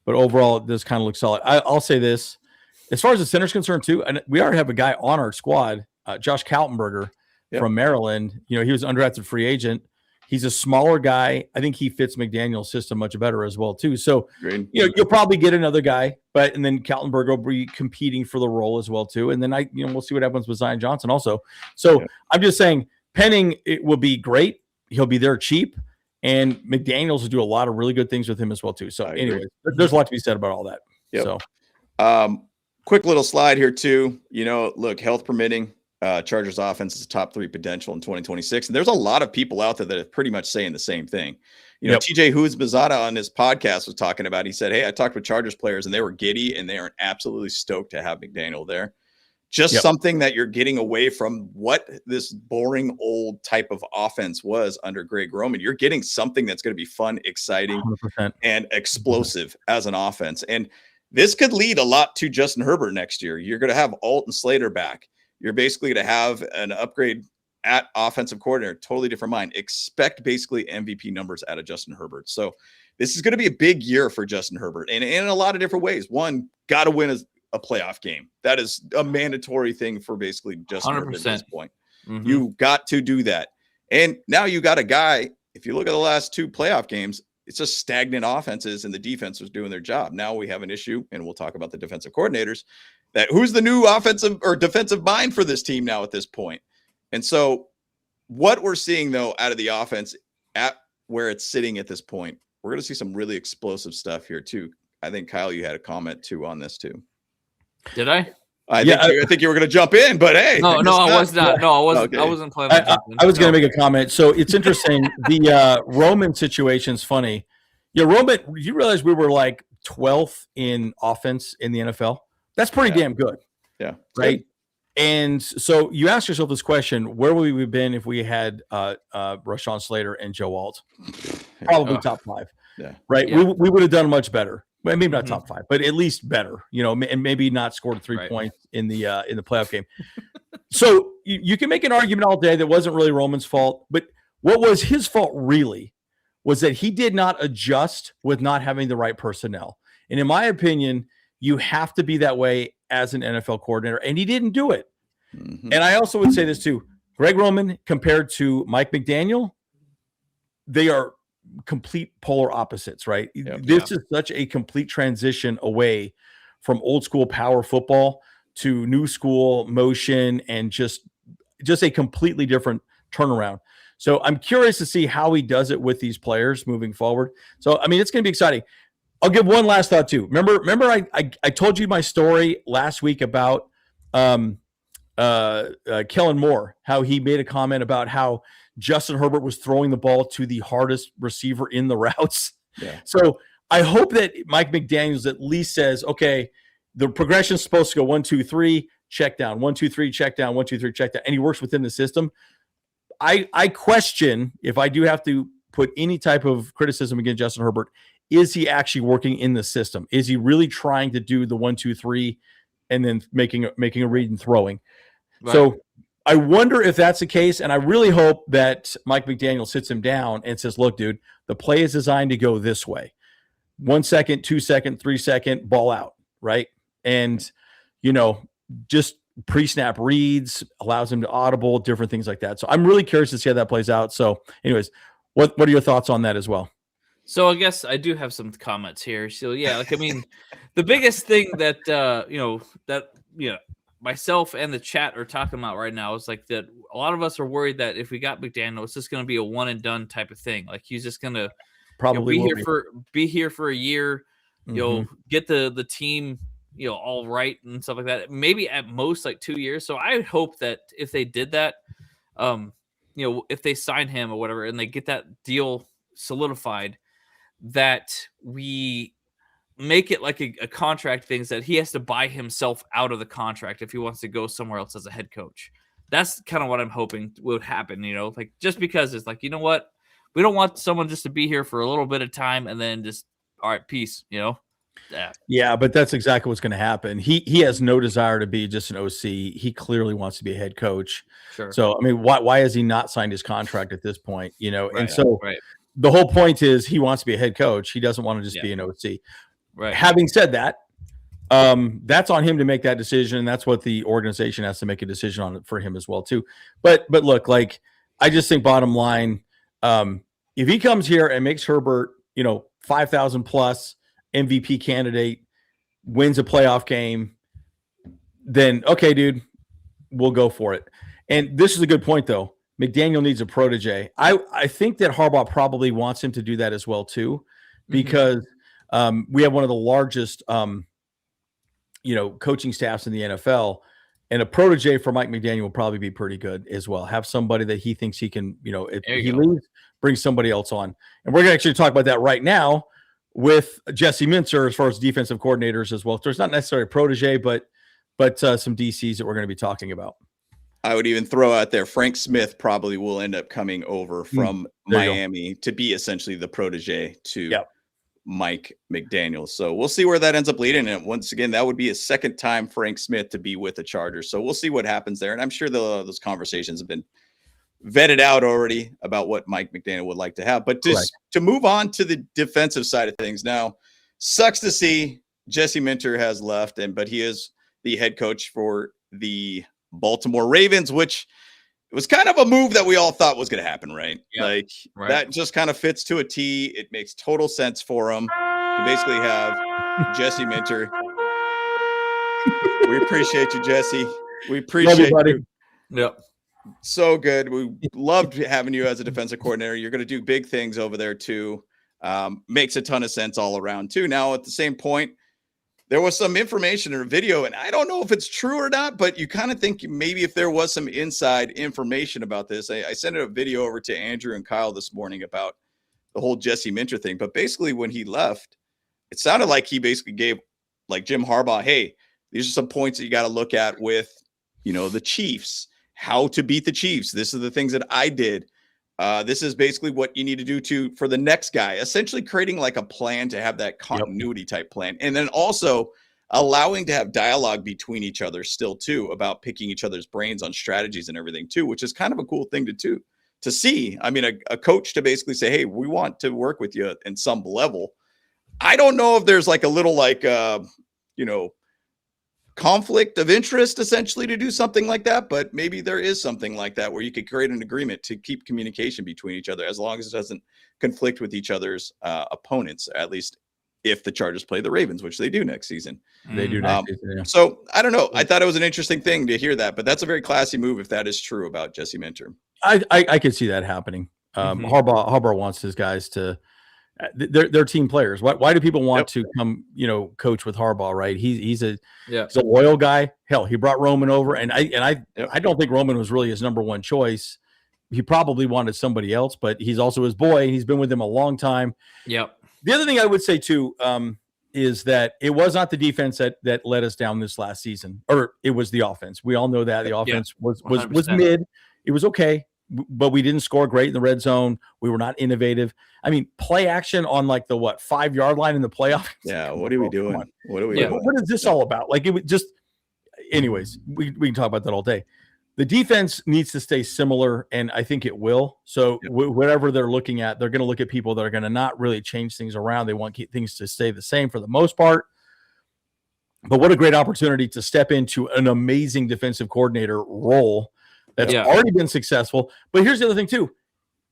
but overall this kind of looks solid. I'll say this, as far as the center is concerned too, and we already have a guy on our squad, Josh Kaltenberger from Maryland. He was an undrafted free agent. He's a smaller guy. I think he fits McDaniel's system much better as well too. So you'll probably get another guy, and then Kaltenberger will be competing for the role as well too. And then we'll see what happens with Zion Johnson also. So I'm just saying, Penning, it will be great. He'll be there cheap. And McDaniels will do a lot of really good things with him as well, too. So anyway, there's a lot to be said about all that. Yep. So quick little slide here, too. Look, health permitting, Chargers offense is top 3 potential in 2026. And there's a lot of people out there that are pretty much saying the same thing. TJ Hughes-Mazada on his podcast was talking about, he said, hey, I talked with Chargers players and they were giddy and they are absolutely stoked to have McDaniel there. Just something that you're getting away from what this boring old type of offense was under Greg Roman. You're getting something that's going to be fun, exciting, 100%. And explosive as an offense. And this could lead a lot to Justin Herbert next year. You're going to have Alt and Slater back. You're basically going to have an upgrade at offensive coordinator, totally different mind. Expect basically MVP numbers out of Justin Herbert. So this is going to be a big year for Justin Herbert, and in a lot of different ways. One, got to win a playoff game. That is a mandatory thing for basically Justin 100%. Herbert at this point. Mm-hmm. You got to do that. And now you got a guy, if you look at the last 2 playoff games, it's just stagnant offenses and the defense was doing their job. Now we have an issue, and we'll talk about the defensive coordinators, that who's the new offensive or defensive mind for this team now at this point. And so what we're seeing, though, out of the offense at where it's sitting at this point, we're going to see some really explosive stuff here, too. I think, Kyle, you had a comment, too, on this, too. Did I? I think you were going to jump in, but hey. No, I was not. No, I wasn't. Okay. I wasn't planning on jumping. I was going to make a comment. So it's interesting. The Roman situation's funny. Yeah, Roman, you realize we were like 12th in offense in the NFL? That's pretty damn good. Yeah. Right? Good. And so you ask yourself this question, where would we have been if we had Rashawn Slater and Joe Alt? Probably top 5. Yeah. Right? Yeah. We would have done much better. Well, maybe not top 5, but at least better, and maybe not scored 3 points in the playoff game. So you can make an argument all day that wasn't really Roman's fault, but what was his fault really was that he did not adjust with not having the right personnel. And in my opinion, you have to be that way as an NFL coordinator, and he didn't do it. Mm-hmm. And I also would say this too, Greg Roman compared to Mike McDaniel, they are complete polar opposites, right? This is such a complete transition away from old school power football to new school motion and just a completely different turnaround. So I'm curious to see how he does it with these players moving forward. So, I mean, it's going to be exciting. I'll give one last thought too. Remember I told you my story last week about Kellen Moore, how he made a comment about how Justin Herbert was throwing the ball to the hardest receiver in the routes. Yeah. So I hope that Mike McDaniels at least says, okay, the progression is supposed to go 1, 2, 3, check down, 1, 2, 3, check down, 1, 2, 3, check down. And he works within the system. I question, if I do have to put any type of criticism against Justin Herbert, is he actually working in the system? Is he really trying to do the 1, 2, 3 and then making a read and throwing? Right. So I wonder if that's the case, and I really hope that Mike McDaniel sits him down and says, look, dude, the play is designed to go this way. 1 second, 2 second, 3 second, ball out, right? And, just pre-snap reads, allows him to audible, different things like that. So I'm really curious to see how that plays out. So anyways, what are your thoughts on that as well? So I guess I do have some comments here. So yeah, the biggest thing that, myself and the chat are talking about right now is like that a lot of us are worried that if we got McDaniel, it's just going to be a one and done type of thing. Like he's just going to probably be here for a year, get the team, all right and stuff like that. Maybe at most like 2 years. So I hope that if they did that, if they sign him or whatever, and they get that deal solidified, that we make it like a contract things that he has to buy himself out of the contract if he wants to go somewhere else as a head coach. That's kind of what I'm hoping would happen, just because it's like, you know what? We don't want someone just to be here for a little bit of time and then just, all right, peace, Yeah, but that's exactly what's going to happen. He has no desire to be just an OC. He clearly wants to be a head coach. Sure. So, I mean, why has he not signed his contract at this point, and so the whole point is he wants to be a head coach. He doesn't want to just be an OC. Right. Having said that, that's on him to make that decision. That's what the organization has to make a decision on for him as well too. But look, like I just think bottom line, if he comes here and makes Herbert, 5,000 plus MVP candidate, wins a playoff game, then okay, dude, we'll go for it. And this is a good point though. McDaniel needs a protege. I think that Harbaugh probably wants him to do that as well too, because we have one of the largest coaching staffs in the NFL, and a protege for Mike McDaniel will probably be pretty good as well. Have somebody that he thinks he can, if he leaves, bring somebody else on. And we're going to actually talk about that right now with Jesse Minter as far as defensive coordinators as well. So it's not necessarily a protege, but some DCs that we're going to be talking about. I would even throw out there, Frank Smith probably will end up coming over from Miami to be essentially the protege to Mike McDaniel. So we'll see where that ends up leading. And once again, that would be a second time Frank Smith to be with the Chargers. So we'll see what happens there. And I'm sure those conversations have been vetted out already about what Mike McDaniel would like to have. But just to move on to the defensive side of things now, sucks to see Jesse Minter has left, but he is the head coach for the Baltimore Ravens, which it was kind of a move that we all thought was going to happen, right? Yep. That just kind of fits to a T. It makes total sense for him to basically have Jesse Minter. We appreciate you, Jesse. We appreciate you. Yep. So good. We loved having you as a defensive coordinator. You're going to do big things over there too. Makes a ton of sense all around too. Now, at the same point, there was some information or video, and I don't know if it's true or not, but you kind of think maybe if there was some inside information about this. I sent a video over to Andrew and Kyle this morning about the whole Jesse Minter thing. But basically, when he left, it sounded like he basically gave like Jim Harbaugh, hey, these are some points that you got to look at with, the Chiefs, how to beat the Chiefs. This is the things that I did. This is basically what you need to do for the next guy, essentially creating like a plan to have that continuity type plan. And then also allowing to have dialogue between each other still too, about picking each other's brains on strategies and everything too, which is kind of a cool thing to see. I mean, a coach to basically say, hey, we want to work with you in some level. I don't know if there's like a little conflict of interest essentially to do something like that, but maybe there is something like that where you could create an agreement to keep communication between each other as long as it doesn't conflict with each other's opponents, at least if the Chargers play the Ravens, which they do next season. They do next season, yeah. So I don't know. I thought it was an interesting thing to hear that, but that's a very classy move if that is true about Jesse Minter. I could see that happening. Harbaugh wants his guys to they're team players. Why do people want to come, coach with Harbaugh, right? He's a loyal guy. Hell, he brought Roman over, and I don't think Roman was really his number one choice. He probably wanted somebody else, but he's also his boy. He's been with him a long time. Yep. The other thing I would say too is that it was not the defense that led us down this last season, or it was the offense. We all know that the offense was mid. It was okay, but we didn't score great in the red zone. We were not innovative. I mean, play action on like the 5-yard line in the playoffs. Yeah. What are we doing? What are we doing? What is this all about? Like, it would just, anyways, we can talk about that all day. The defense needs to stay similar, and I think it will. So whatever they're looking at, they're going to look at people that are going to not really change things around. They want things to stay the same for the most part. But what a great opportunity to step into an amazing defensive coordinator role that's already been successful. But here's the other thing too.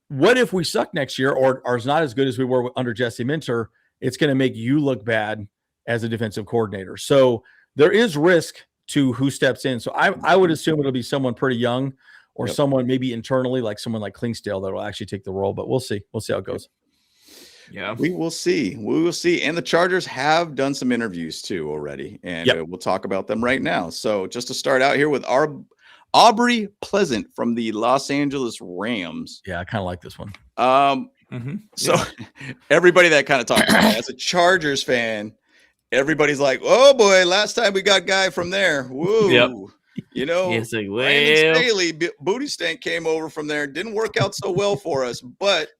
What if we suck next year or are not as good as we were under Jesse Minter? It's going to make you look bad as a defensive coordinator. So there is risk to who steps in. So I would assume it'll be someone pretty young or someone maybe internally, like someone like Klingsdale, that will actually take the role. But we'll see. We'll see how it goes. Yeah, we will see. We will see. And the Chargers have done some interviews too already, and we'll talk about them right now. So just to start out here with Aubrey Pleasant from the Los Angeles Rams. Yeah, I kind of like this one. So everybody that kind of talks about it, as a Chargers fan, everybody's like, oh boy, last time we got guy from there. Woo. Yes, like, Brandon Staley, Booty Stank came over from there. Didn't work out so well for us. But,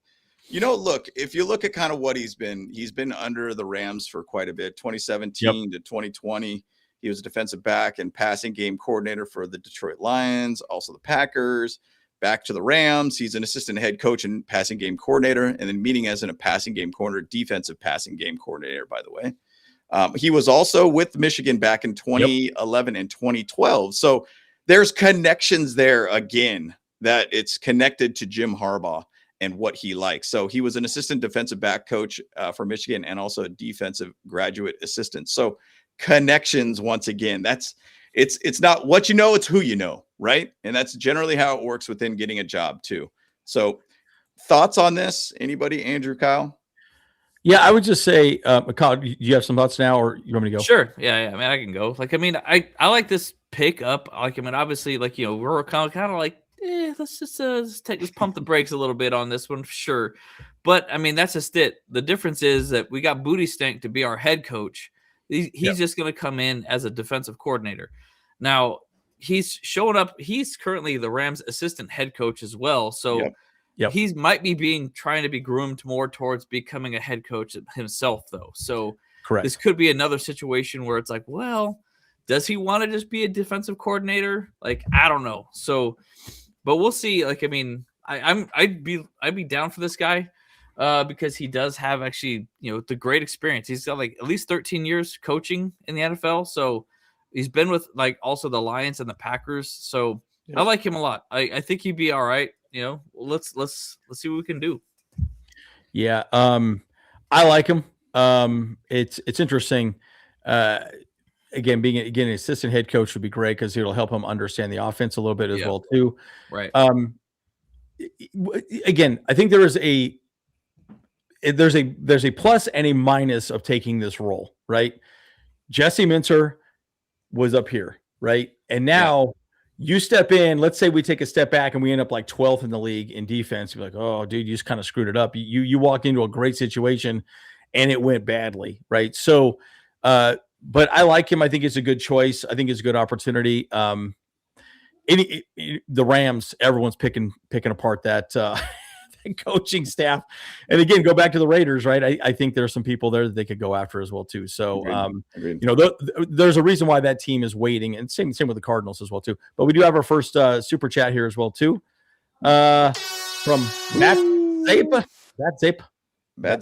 look, if you look at kind of what he's been under the Rams for quite a bit, 2017 to 2020. He was a defensive back and passing game coordinator for the Detroit Lions, also the Packers, back to the Rams. He's an assistant head coach and passing game coordinator, and then meeting as a passing game coordinator, defensive passing game coordinator, by the way. He was also with Michigan back in 2011 and 2012. So there's connections there again, that it's connected to Jim Harbaugh and what he likes. So he was an assistant defensive back coach for Michigan and also a defensive graduate assistant. So connections, once again, it's not what you know, it's who you know, right? And that's generally how it works within getting a job too. So thoughts on this? Anybody? Andrew, Kyle? Yeah, I would just say, Kyle, do you have some thoughts now, or you want me to go? Sure. Yeah. I mean, I can go. Like, I mean, I like this pick up. Like, I mean, obviously, like, you know, we're kind of like, let's just let's pump the brakes a little bit on this one, sure. But I mean, that's just it. The difference is that we got Booty Stank to be our head coach. He's just going to come in as a defensive coordinator. Now, he's showing up. He's currently the Rams' assistant head coach as well. So he might be trying to be groomed more towards becoming a head coach himself, though. So this could be another situation where it's like, well, does he want to just be a defensive coordinator? Like, I don't know. So, but we'll see. Like, I mean, I'd be down for this guy. Because he does have actually, you know, the great experience. He's got like at least 13 years coaching in the NFL. So he's been with like also the Lions and the Packers. So I like him a lot. I think he'd be all right. You know, let's see what we can do. Yeah. I like him. It's interesting. Again, being an assistant head coach would be great because it'll help him understand the offense a little bit as well too. Right. Again, I think there's a plus and a minus of taking this role, right? Jesse Minter was up here, right? And now you step in, let's say we take a step back and we end up like 12th in the league in defense. You're like, oh, dude, you just kind of screwed it up. You walked into a great situation and it went badly, right? So, but I like him. I think it's a good choice. I think it's a good opportunity. The Rams, everyone's picking apart that coaching staff. And again, go back to the Raiders, right? I think there are some people there that they could go after as well too. So, Agreed. you know, there's a reason why that team is waiting, and same with the Cardinals as well too. But we do have our first super chat here as well too, from Matt Zape. Bad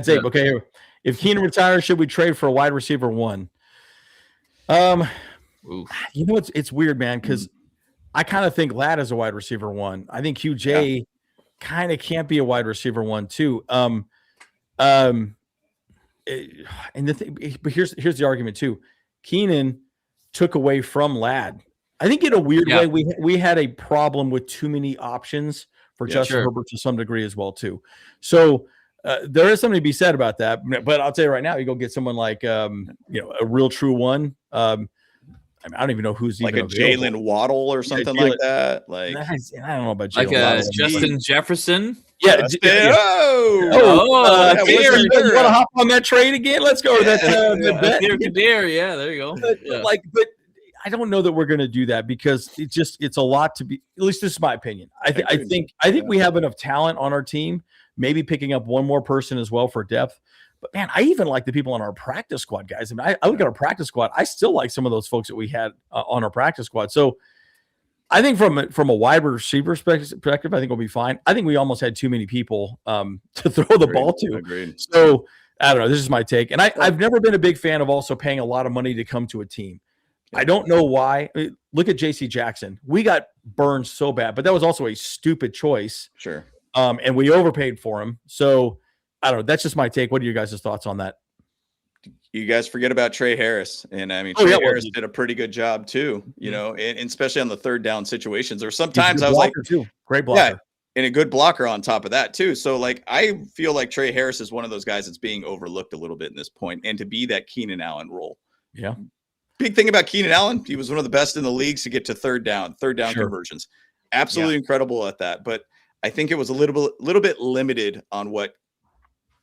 Zape. Okay, here. If Keenan retires, should we trade for a wide receiver one? You know, it's weird, man, because I kind of think Ladd is a wide receiver one. I think QJ kind of can't be a wide receiver one too. And the thing, but here's the argument too. Keenan took away from Ladd. I think in a weird way, we had a problem with too many options for Justin Herbert to some degree as well too. So there is something to be said about that. But I'll tell you right now, you go get someone like you know, a real true one. I mean, I don't even know who's like even a Jalen Waddle or something like that. Like, I don't know about Jalen like Justin Jefferson. You want to hop on that trade again? Let's go. Kadir. Yeah, there you go. But I don't know that we're going to do that because it's a lot to be. At least this is my opinion. I think we have enough talent on our team. Maybe picking up one more person as well for depth. But man, I even like the people on our practice squad, guys. I mean, I look at our practice squad. I still like some of those folks that we had on our practice squad. So I think from a wide receiver perspective, I think we'll be fine. I think we almost had too many people to throw the ball to. Agreed. So I don't know. This is my take. And I've never been a big fan of also paying a lot of money to come to a team. I don't know why. I mean, look at J.C. Jackson. We got burned so bad, but that was also a stupid choice. Sure. And we overpaid for him. So I don't know. That's just my take. What are your guys' thoughts on that? You guys forget about Trey Harris. And I mean, Trey Harris did a pretty good job too, you know, and especially on the third down situations. Or sometimes I was like, great blocker. Yeah, and a good blocker on top of that too. So like, I feel like Trey Harris is one of those guys that's being overlooked a little bit in this point, and to be that Keenan Allen role. Yeah. Big thing about Keenan Allen, he was one of the best in the leagues to get to third down conversions. Absolutely incredible at that. But I think it was a little bit limited on what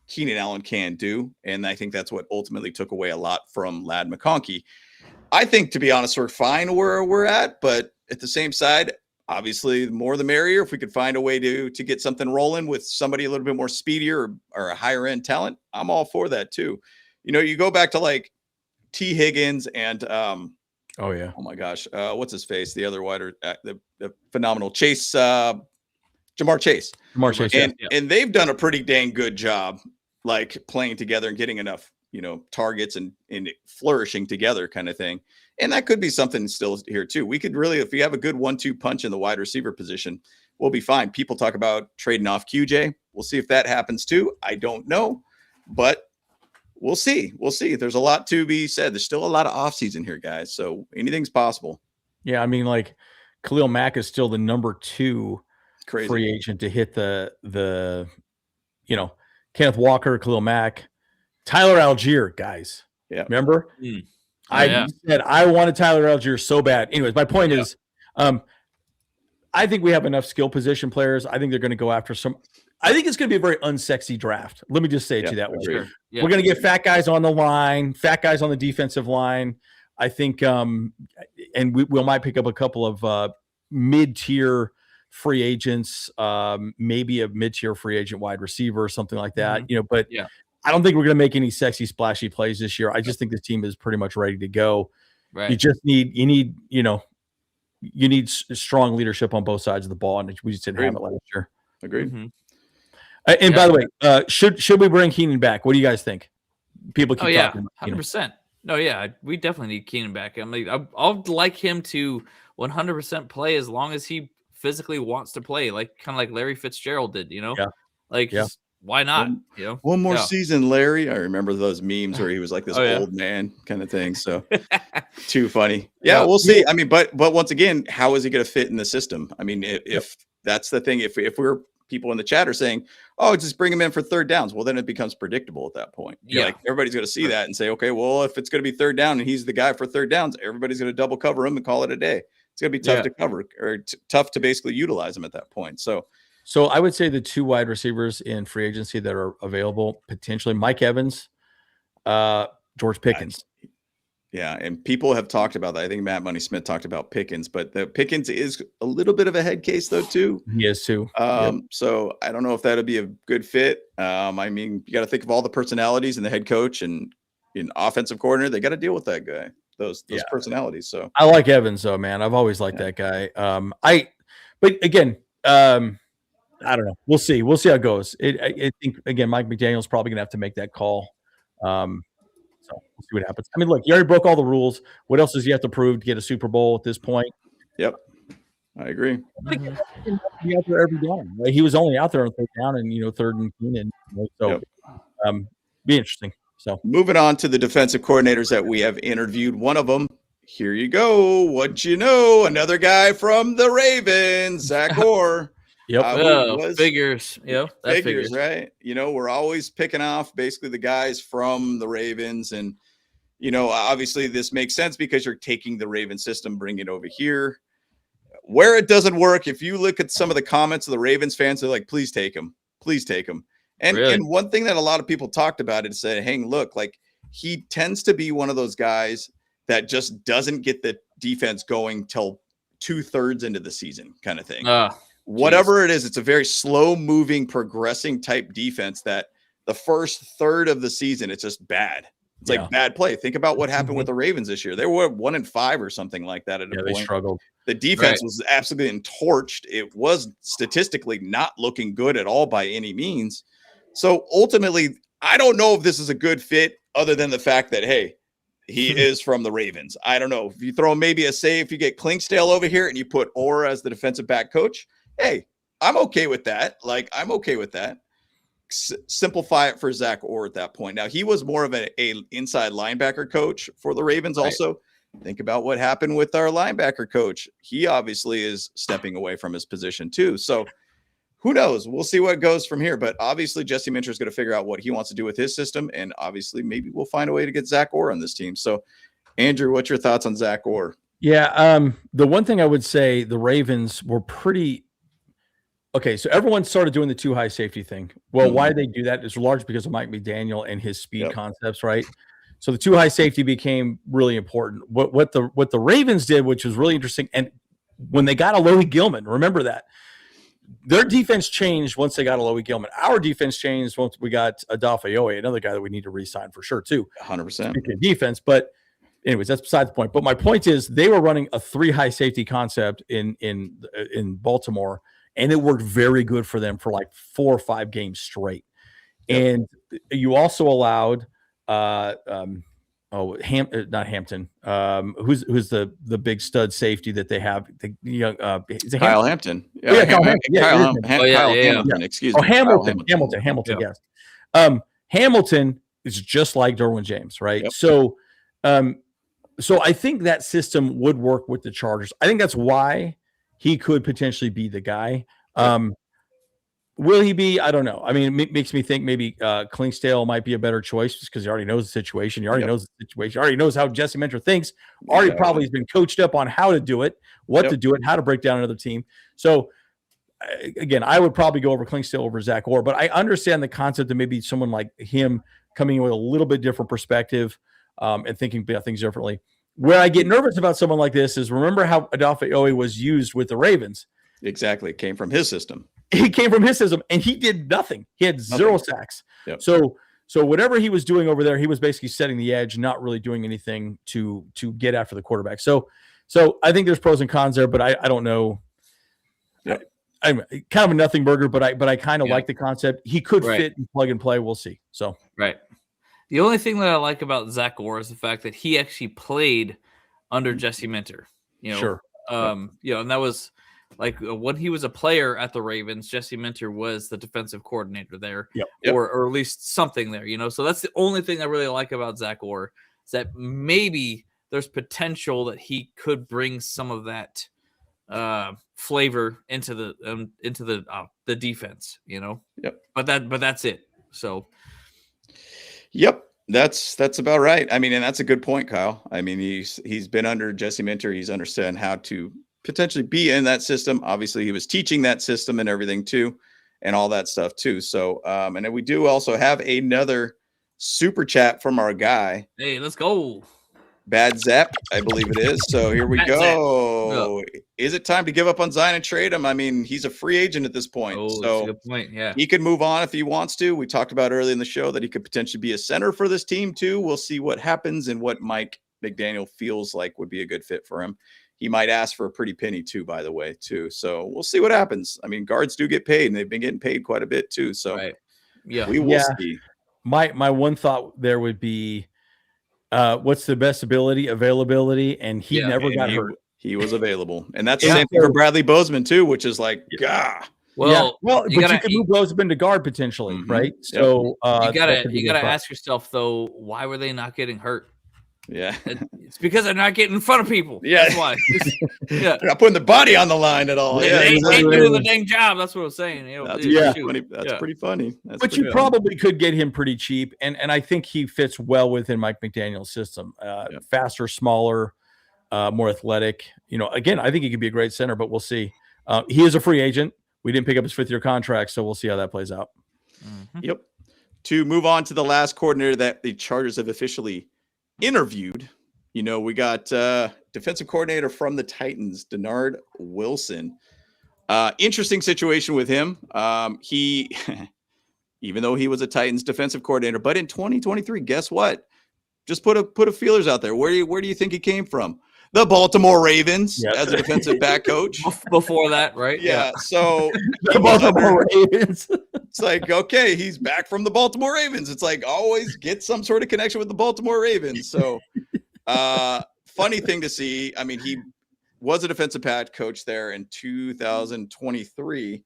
Keenan Allen can do. And I think that's what ultimately took away a lot from Ladd McConkey. I think, to be honest, we're fine where we're at, but at the same side, obviously the more the merrier. If we could find a way to get something rolling with somebody a little bit more speedier or a higher end talent, I'm all for that too. You know, you go back to like T. Higgins and oh my gosh, what's his face? The other wider, the phenomenal Chase, Jamar Chase. And they've done a pretty dang good job, like playing together and getting enough, you know, targets and flourishing together kind of thing. And that could be something still here too. We could really, if we have a good 1-2 punch in the wide receiver position, we'll be fine. People talk about trading off QJ. We'll see if that happens too. I don't know, but we'll see. We'll see. There's a lot to be said. There's still a lot of offseason here, guys. So anything's possible. Yeah, I mean, like Khalil Mack is still the number 2 free agent to hit the Kenneth Walker, Khalil Mack, Tyler Algier, guys. Yeah. Remember? I said I wanted Tyler Algier so bad. Anyways, my point is I think we have enough skill position players. I think they're going to go after some. I think it's going to be a very unsexy draft. Let me just say it to you that way. Sure. Yeah. We're going to get fat guys on the line, fat guys on the defensive line. I think, and we might pick up a couple of mid-tier free agents, maybe a mid-tier free agent wide receiver or something like that. But I don't think we're going to make any sexy, splashy plays this year. I just think this team is pretty much ready to go. Right. You need strong leadership on both sides of the ball, and we just didn't have it last year. Agreed. Mm-hmm. And by the way, should we bring Keenan back? What do you guys think? People keep talking about 100%. No, yeah, we definitely need Keenan back. I mean, I'd like him to 100% play as long as he physically wants to play, kind of like Larry Fitzgerald did. Why not? One more season, Larry. I remember those memes where he was like this old man kind of thing. So too funny. Yeah, we'll see. I mean, but once again, how is he going to fit in the system? I mean, if that's the thing, if we're people in the chat are saying, "Oh, just bring him in for third downs," well, then it becomes predictable at that point. Like everybody's going to see that and say, "Okay, well, if it's going to be third down and he's the guy for third downs, everybody's going to double cover him and call it a day." It's going to be tough to cover or tough to basically utilize him at that point. So I would say the 2 wide receivers in free agency that are available potentially Mike Evans, George Pickens. Yeah, and people have talked about that. I think Matt Money Smith talked about Pickens, but the Pickens is a little bit of a head case though too. He is too. So I don't know if that'll be a good fit. I mean, you got to think of all the personalities and the head coach and offensive coordinator. They got to deal with that guy, those personalities. So I like Evans though, man. I've always liked that guy. But again, I don't know. We'll see. We'll see how it goes. I think again, Mike McDaniel's probably gonna have to make that call. So we'll see what happens. I mean, look, you already broke all the rules. What else does he have to prove to get a Super Bowl at this point? Yep, I agree. He out there every down. Right? He was only out there on third down and third and Keenan. So be interesting. So moving on to the defensive coordinators that we have interviewed. One of them, here you go. What you know? Another guy from the Ravens, Zach Orr. Yep. Figures. Yeah, that figures, right? We're always picking off basically the guys from the Ravens. And, obviously this makes sense because you're taking the Raven system, bring it over here. Where it doesn't work, if you look at some of the comments of the Ravens fans, they're like, please take him. Please take him. And, and one thing that a lot of people talked about is saying, hey, look, like he tends to be one of those guys that just doesn't get the defense going till 2/3 into the season kind of thing. Whatever it is, it's a very slow moving, progressing type defense that the first third of the season, it's just bad. It's like bad play. Think about what happened with the Ravens this year. They were 1-5 or something like that at a point. They struggled. The defense was absolutely torched. It was statistically not looking good at all by any means. So ultimately, I don't know if this is a good fit other than the fact that, hey, he is from the Ravens. I don't know. If you throw maybe if you get Klingsdale over here and you put Orr as the defensive back coach, hey, I'm okay with that. I'm okay with that. Simplify it for Zach Orr at that point. Now, he was more of a inside linebacker coach for the Ravens also. Think about what happened with our linebacker coach. He obviously is stepping away from his position too. So who knows? We'll see what goes from here. But obviously, Jesse Minter is going to figure out what he wants to do with his system. And obviously, maybe we'll find a way to get Zach Orr on this team. So, Andrew, what's your thoughts on Zach Orr? Yeah, the one thing I would say, the Ravens were pretty – okay, so everyone started doing the 2 high safety thing. Well, why did they do that? It's large because of Mike McDaniel and his speed concepts, right? So the 2 high safety became really important. What the Ravens did, which was really interesting, and when they got Alohi Gilman, remember that. Their defense changed once they got Alohi Gilman. Our defense changed once we got Adolfo Yohe, another guy that we need to re-sign for sure, too. 100%. Defense, but anyways, that's beside the point. But my point is they were running a 3 high safety concept in Baltimore, and it worked very good for them for like 4 or 5 games straight. And you also allowed not Hampton. Who's the big stud safety that they have? Kyle Hampton. Kyle Hampton. Hamilton. Excuse me. Hamilton. Yes. Hamilton It's just like Derwin James, right? Yep. So I think that system would work with the Chargers. I think that's why he could potentially be the guy. Will he be? I don't know. I mean, it makes me think maybe Klingsdale might be a better choice just because he already knows the situation. He already knows the situation. He already knows how Jesse Minter thinks. Already probably has been coached up on how to do it, what to do it, how to break down another team. So, again, I would probably go over Klingsdale over Zach Orr, but I understand the concept of maybe someone like him coming in with a little bit different perspective and thinking about things differently. Where I get nervous about someone like this is remember how Odafe Owe was used with the Ravens. Exactly. It came from his system. He came from his system, and he did nothing. He had zero sacks. Yep. So whatever he was doing over there, he was basically setting the edge, not really doing anything to get after the quarterback. So I think there's pros and cons there, but I don't know. Yep. I'm kind of a nothing burger, but I kind of like the concept. He could fit and plug and play. We'll see. So The only thing that I like about Zach Orr is the fact that he actually played under Jesse Minter. Sure. And that was like when he was a player at the Ravens, Jesse Minter was the defensive coordinator there, or at least something there, So that's the only thing I really like about Zach Orr is that maybe there's potential that he could bring some of that flavor into the defense, But that's it. So. Yep. That's about right. I mean, and that's a good point, Kyle. I mean, he's been under Jesse Minter. He's understand how to potentially be in that system. Obviously, he was teaching that system and everything too, and all that stuff too. So, and then we do also have another super chat from our guy. Hey, let's go. Bad Zap, I believe it is. So here we go. Zap. Is it time to give up on Zion and trade him? I mean, he's a free agent at this point. Oh, so that's a good point. Yeah. He could move on if he wants to. We talked about early in the show that he could potentially be a center for this team too. We'll see what happens and what Mike McDaniel feels like would be a good fit for him. He might ask for a pretty penny too, by the way, too. So we'll see what happens. I mean, guards do get paid, and they've been getting paid quite a bit too. So we will see. My one thought there would be, what's the best availability, and he never got hurt. He was available, and that's the same thing for Bradley Bozeman too, which is like, Well, but you could move Bozeman to guard potentially, right? So you gotta ask yourself though, why were they not getting hurt? Yeah, it's because they're not getting in front of people. Yeah, that's why. They're not putting the body on the line at all. They ain't doing the dang job. That's what I'm saying. That's pretty funny. But you probably could get him pretty cheap, and I think he fits well within Mike McDaniel's system. Faster, smaller, more athletic. Again, I think he could be a great center, but we'll see. He is a free agent. We didn't pick up his 5th-year contract, so we'll see how that plays out. Mm-hmm. Yep. To move on to the last coordinator that the Chargers have officially interviewed, we got defensive coordinator from the Titans, Denard Wilson. Interesting situation with him. He, even though he was a Titans defensive coordinator, but in 2023, guess what? Just put a feelers out there. Where do you think he came from? The Baltimore Ravens as a defensive back coach. Before that, right? Yeah. So the Baltimore Ravens. It's like, okay, he's back from the Baltimore Ravens. It's like always get some sort of connection with the Baltimore Ravens. So funny thing to see. I mean, he was a defensive back coach there in 2023.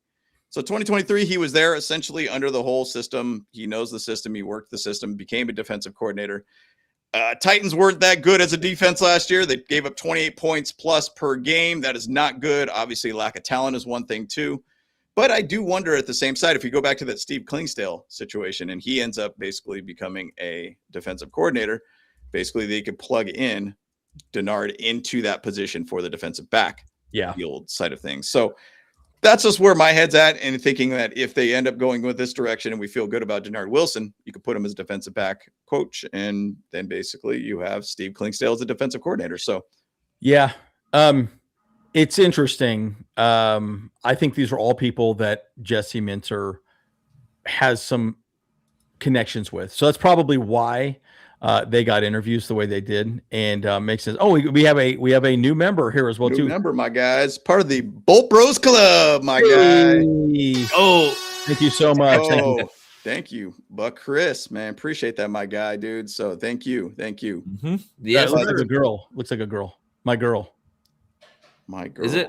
So 2023, he was there essentially under the whole system. He knows the system. He worked the system, became a defensive coordinator. Titans weren't that good as a defense last year. They gave up 28 points plus per game. That is not good. Obviously, lack of talent is one thing too. But I do wonder at the same side, if you go back to that Steve Klingsdale situation and he ends up basically becoming a defensive coordinator, basically they could plug in Denard into that position for the defensive back field side of things. So that's just where my head's at, and thinking that if they end up going with this direction and we feel good about Denard Wilson, you could put him as a defensive back coach, and then basically you have Steve Klingsdale as a defensive coordinator. So, it's interesting. I think these are all people that Jesse Minter has some connections with. So that's probably why they got interviews the way they did, and makes sense. Oh, we have a new member here as well too. Member, my guys, part of the Bolt Bros Club, my guy. Oh, thank you so much. Thank you, Buck Chris, man, appreciate that, my guy, dude. So thank you. Mm-hmm. Yeah, looks like a girl. Looks like a girl. My girl. My girl. Is it?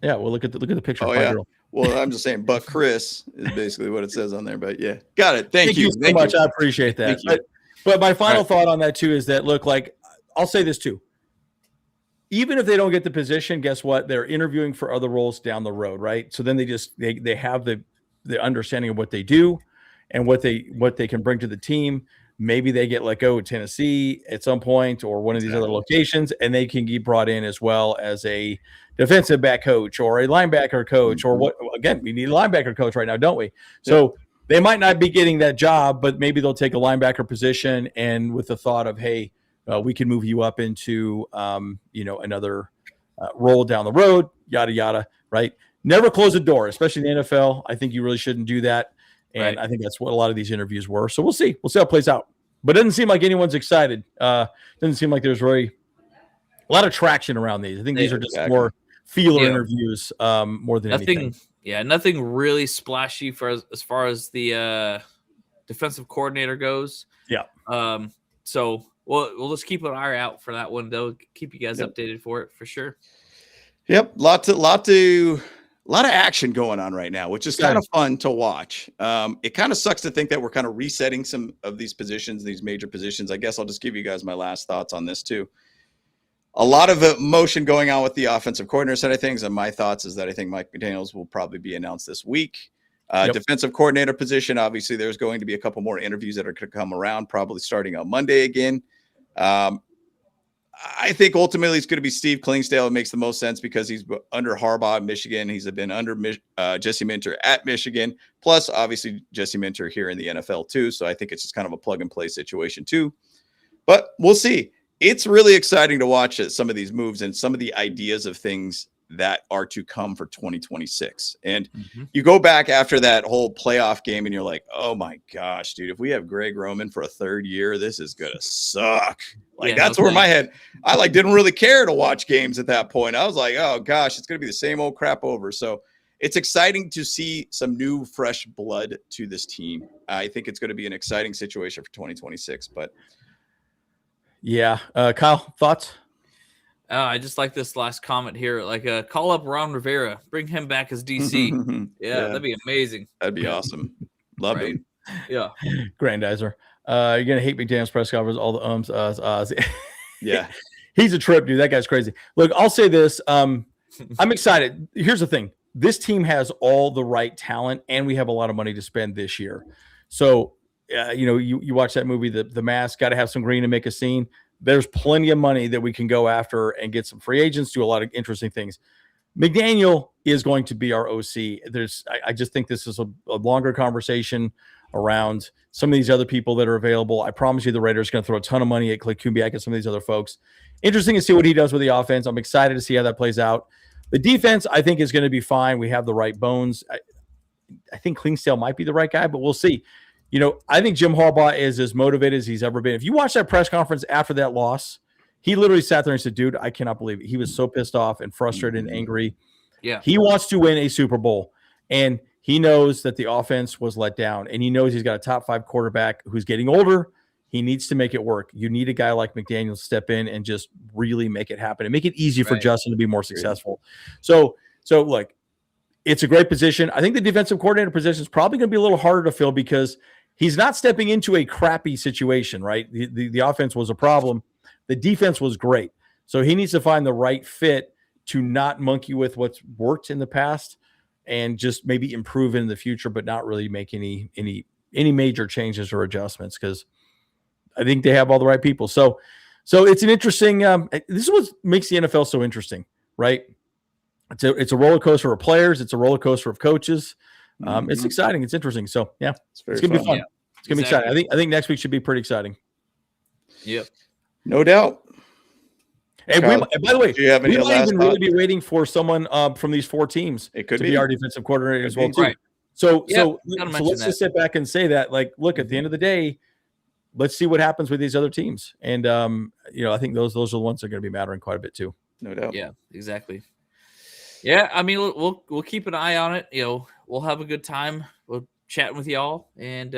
Yeah. Well, look at the picture. Oh, my girl. Well, I'm just saying, but Chris is basically what it says on there. But yeah, got it. Thank you so much. I appreciate that. But my final thought on that too is that, look, like, I'll say this too. Even if they don't get the position, guess what? They're interviewing for other roles down the road, right? So then they have the understanding of what they do and what they can bring to the team. Maybe they get let go at Tennessee at some point or one of these other locations, and they can get brought in as well as a defensive back coach or a linebacker coach or what. Again, we need a linebacker coach right now, don't we? So they might not be getting that job, but maybe they'll take a linebacker position, and with the thought of, hey, we can move you up into another role down the road, yada yada. Right? Never close the door, especially in the NFL. I think you really shouldn't do that. And I think that's what a lot of these interviews were. So we'll see. We'll see how it plays out. But it doesn't seem like anyone's excited. Doesn't seem like there's really a lot of traction around these. I think these are just more feeler interviews more than anything. Yeah, nothing really splashy as far as the defensive coordinator goes. Yeah. So we'll just keep an eye out for that one. They'll keep you guys updated for it for sure. Yep. Lot of action going on right now, which is kind of fun to watch. It kind of sucks to think that we're kind of resetting some of these positions, these major positions. I guess I'll just give you guys my last thoughts on this too. A lot of emotion going on with the offensive coordinator side of things. And my thoughts is that I think Mike McDaniel will probably be announced this week. Defensive coordinator position. Obviously there's going to be a couple more interviews that are going to come around, probably starting on Monday again. I think ultimately it's going to be Steve Klingsdale. It makes the most sense because he's under Harbaugh at Michigan. He's been under Jesse Minter at Michigan, plus obviously Jesse Minter here in the NFL too. So I think it's just kind of a plug and play situation too. But we'll see. It's really exciting to watch some of these moves and some of the ideas of things that are to come for 2026. And you go back after that whole playoff game and you're like, oh my gosh, dude, if we have Greg Roman for a third year, this is going to suck. Like that's where my head, I didn't really care to watch games at that point. I was like, oh gosh, it's going to be the same old crap over. So it's exciting to see some new fresh blood to this team. I think it's going to be an exciting situation for 2026, but yeah. Kyle, thoughts? I just like this last comment here. Call up Ron Rivera, bring him back as DC. Yeah, that'd be amazing. That'd be awesome. Love it. Yeah. Grandizer. You're gonna hate McDaniel's press conference, all the Yeah. He's a trip, dude. That guy's crazy. Look, I'll say this. I'm excited. Here's the thing. This team has all the right talent, and we have a lot of money to spend this year. So, you watch that movie, The Mask, got to have some green to make a scene. There's plenty of money that we can go after and get some free agents, do a lot of interesting things. McDaniel is going to be our OC. I just think this is a longer conversation around some of these other people that are available. I promise you the Raiders are going to throw a ton of money at Click Kubiak and some of these other folks. Interesting to see what he does with the offense. I'm excited to see how that plays out. The defense, I think, is going to be fine. We have the right bones. I think Klingsdale might be the right guy, but we'll see. I think Jim Harbaugh is as motivated as he's ever been. If you watch that press conference after that loss, he literally sat there and said, dude, I cannot believe it. He was so pissed off and frustrated and angry. Yeah. He wants to win a Super Bowl, and he knows that the offense was let down, and he knows he's got a top 5 quarterback who's getting older. He needs to make it work. You need a guy like McDaniel to step in and just really make it happen and make it easy for Justin to be more successful. So look, it's a great position. I think the defensive coordinator position is probably going to be a little harder to fill because he's not stepping into a crappy situation, right? The offense was a problem. The defense was great. So he needs to find the right fit to not monkey with what's worked in the past and just maybe improve in the future, but not really make any major changes or adjustments because I think they have all the right people. So it's an interesting this is what makes the NFL so interesting, right? It's a roller coaster of players. It's a roller coaster of coaches. It's exciting. It's interesting. So yeah, it's gonna be fun. Yeah, it's gonna be exciting. I think next week should be pretty exciting. Yep, no doubt. Hey, by the way, do you have any we might even really be waiting for someone from these 4 teams to be our defensive coordinator as well too. Right. So let's just sit back and say that, look, at the end of the day, let's see what happens with these other teams, and I think those are the ones that are going to be mattering quite a bit too. No doubt. Yeah, exactly. Yeah, I mean, we'll keep an eye on it. We'll have a good time. We'll chatting with y'all and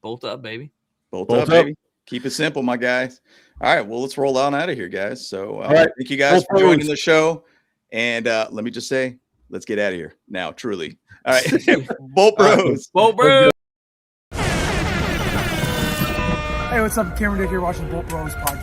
bolt up, baby. Bolt up, baby. Keep it simple, my guys. All right, well, let's roll on out of here, guys. So all right. thank you guys for joining the show. And let me just say, let's get out of here now. Truly. All right. Bolt Bros. Bolt Bros. Hey, what's up? Cameron Dick here watching Bolt Bros podcast.